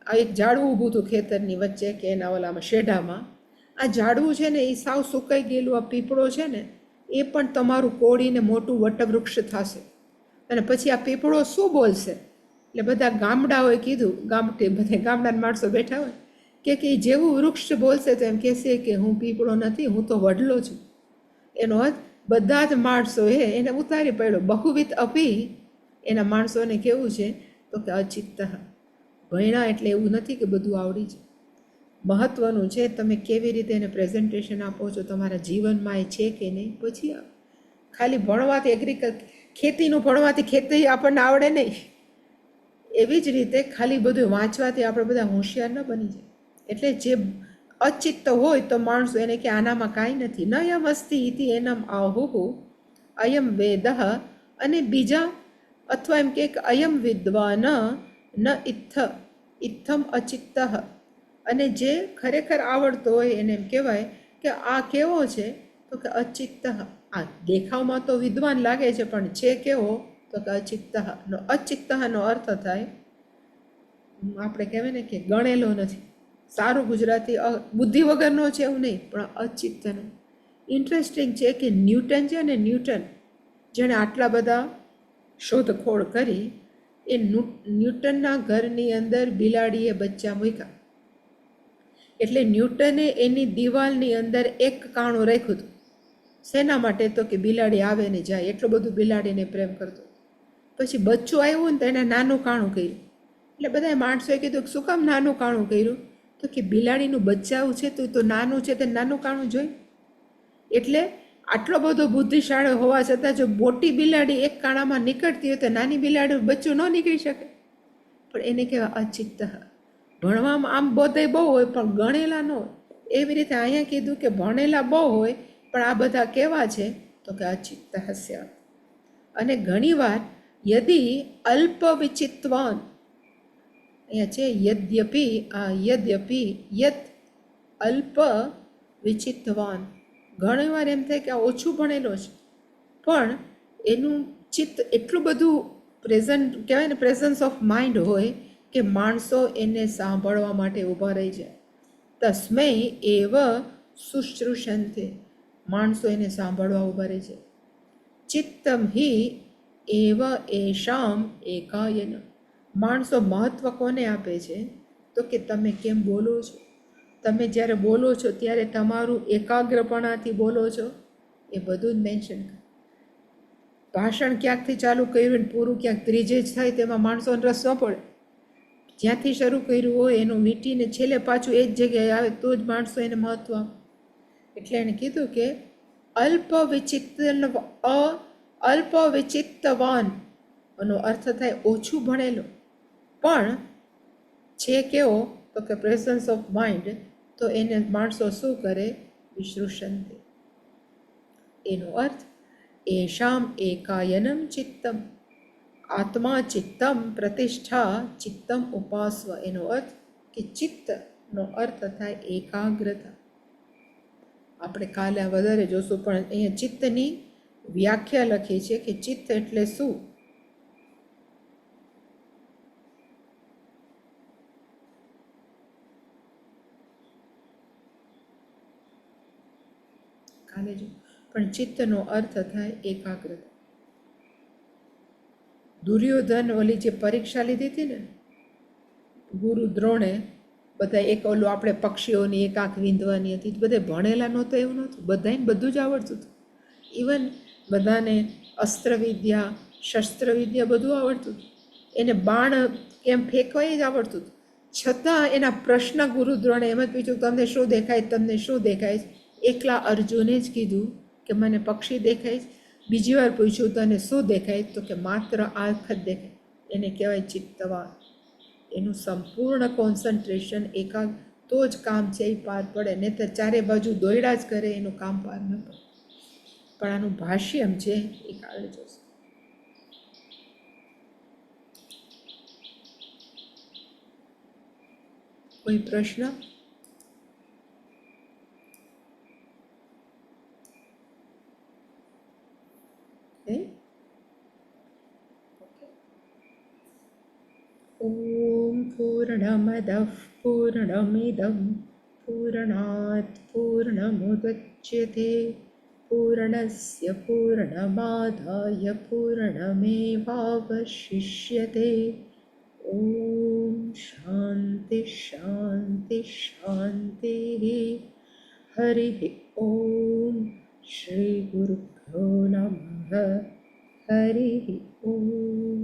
આ એક ઝાડવું ઊભું હતું ખેતરની વચ્ચે કે એના ઓલામાં શેઢામાં. આ ઝાડવું છે ને એ સાવ સુકાઈ ગયેલું આ પીપળો છે ને એ પણ તમારું કોળીને મોટું વટવૃક્ષ થશે. અને પછી આ પીપળો શું બોલશે? એટલે બધા ગામડાઓએ કીધું, બધા ગામડાના માણસો બેઠા હોય કે જેવું વૃક્ષ બોલશે તો એમ કહેશે કે હું પીપળો નથી, હું તો વડલો છું. એનો અર્થ બધા જ માણસોએ એને ઉતારી પડ્યો. બહુવિધ અપી, એના માણસોને કેવું છે તો કે અચિત્ત. ભણ્યા એટલે એવું નથી કે બધું આવડી છે. મહત્વનું છે તમે કેવી રીતે એને પ્રેઝન્ટેશન આપો છો, તમારા જીવનમાં એ છે કે નહીં. પછી ખાલી ભણવાથી ખેતીનું ભણવાથી ખેતી આપણને આવડે નહીં. એવી જ રીતે ખાલી બધું વાંચવાથી આપણે બધા હોશિયાર ન બની જાય. એટલે જે અચિત્ત હોય તો માણસો એને કે આનામાં કાંઈ નથી. નયમ અસ્તિ ઇતિ એનમ આહુહુ અયમ વેદ. અને બીજા અથવા એમ કે અયમ વિદ્વાન ન ઇત્થમ અચિત્ત. અને જે ખરેખર આવડતો હોય એને એમ કહેવાય કે આ કેવો છે તો કે અચિત્ત. આ દેખાવમાં તો વિદ્વાન લાગે છે પણ છે કેવો તો કે અચિત્ત. અચિત્તનો અર્થ થાય આપણે કહેવાય ને કે ગણેલો નથી. સારું ગુજરાતી, બુદ્ધિ વગરનો છે એવું નહીં, પણ અચિત્તનો. ઇન્ટરેસ્ટિંગ છે કે ન્યૂટન છે ને, ન્યૂટન જેણે આટલા બધા શોધખોળ કરી, એ ન્યૂટનના ઘરની અંદર બિલાડીએ બચ્ચા મૂક્યા. એટલે ન્યૂટને એની દિવાલની અંદર એક કાણું રાખ્યું હતું. શેના માટે તો કે બિલાડી આવે ને જાય, એટલું બધું બિલાડીને પ્રેમ કરતો. પછી બચ્ચું આવ્યું ને તો એને નાનું કાણું કર્યું. એટલે બધા માણસોએ કીધું કે શું કામ નાનું કાણું કર્યું? તો કે બિલાડીનું બચ્ચાવું છે તો નાનું છે તો નાનું કાણું જોઈ. એટલે આટલો બધો બુદ્ધિશાળી હોવા છતાં જો મોટી બિલાડી એક કાણામાં નીકળતી હોય તો નાની બિલાડી બચ્ચું ન નીકળી શકે. પણ એને કહેવાય અચિત્ત. ભણવામાં આમ બધે બહુ હોય પણ ગણેલા ન હોય. એવી રીતે અહીંયા કીધું કે ભણેલા બહુ હોય પણ આ બધા કેવા છે તો કે અચિત્ત હસ્ય. અને ઘણીવાર યદી અલ્પ વિચિત્વાન, અહીંયા છે યદ્યપી યત અલ્પ વિચિત્વાન. ઘણીવાર એમ થાય કે આ ઓછું ભણેલો છે પણ એનું ચિત્ત એટલું બધું પ્રેઝન્ટ કહેવાય ને, પ્રેઝન્સ ઓફ માઇન્ડ હોય કે માણસો એને સાંભળવા માટે ઊભા રહી જાય. તસ્મૈ એવ શુશ્રુષંતે, માણસો એને સાંભળવા ઊભા રહી જાય. ચિત્તમ હિ એવ એષામ એકાયન, માણસો મહત્વ કોને આપે છે તો કે તમે કેમ બોલો છો. તમે જ્યારે બોલો છો ત્યારે તમારું એકાગ્રપણાથી બોલો છો, એ બધું જ મેન્શન કરે. ભાષણ ક્યાંકથી ચાલુ કર્યું ને પૂરું ક્યાંક ત્રીજે જ થાય તેમાં માણસોને રસ ન પડે. જ્યાંથી શરૂ કર્યું હોય એનું વીંટીને છેલ્લે પાછું એ જ જગ્યાએ આવે તો જ માણસો એને મહત્વ આપે. એટલે એણે કીધું કે અલ્પ વિચિત્તવાન એનો અર્થ થાય ઓછું ભણેલો, પણ છે કેવો તો કે પ્રેઝન્સ ઓફ માઇન્ડ. તો એને માણસો શું કરે? વિશ્રુષંતે. એનો અર્થ એષામ એકાયનમ ચિત્તમ, આત્મા ચિત્તમ પ્રતિષ્ઠા ચિત્તમ ઉપાસ્વ. એનો અર્થ કે ચિત્તનો અર્થ થાય એકાગ્રતા. આપણે કાલે વધારે જોશું પણ અહીંયા ચિત્તની વ્યાખ્યા લખી છે કે ચિત્ત એટલે શું. કાલે જો, પણ ચિત્તનો અર્થ થાય એકાગ્રતા. દુર્યોધન ઓલી જે પરીક્ષા લીધી હતી ને, ગુરુ દ્રોણે, બધા એક ઓલું આપણે પક્ષીઓની એક આંખ વીંધવાની હતી, બધે ભણેલા નહોતા એવું નહોતું, બધાને બધું જ આવડતું હતું. ઇવન બધાને અસ્ત્રવિદ્યા, શસ્ત્રવિદ્યા બધું આવડતું હતું. એને બાણ કેમ ફેંકવાય જ આવડતું હતું. છતાં એના પ્રશ્ન ગુરુ દ્રોણે એમ જ પૂછ્યું, તમને શું દેખાય, તમને શું દેખાય? એકલા અર્જુને જ કીધું કે મને પક્ષી દેખાય. બીજી વાર પૂછ્યું તને શું દેખાય, તો કે માત્ર આંખ જ દેખાય. એને કહેવાય ચિત્તવા. એનું સંપૂર્ણ કોન્સન્ટ્રેશન એકાગ તો જ કામ છે એ પાર પડે, નહીં તો ચારે બાજુ દોડ્યા જ કરે, એનું કામ પાર ન પડે. પણ આનું ભાષ્યમ છે એ કાલે જોશે. કોઈ પ્રશ્ન? ઓમ પૂર્ણમદઃ પૂર્ણમિદં પૂર્ણાત પૂર્ણમુદચ્યતે પૂર્ણસ્ય પૂર્ણમાદાય પૂર્ણમેવાવશિષ્યતે. ઓમ શાંતિ શાંતિ શાંતિ. હરિ ઓમ. શ્રી ગુરુભ્યો નમઃ. હરિ ઓમ.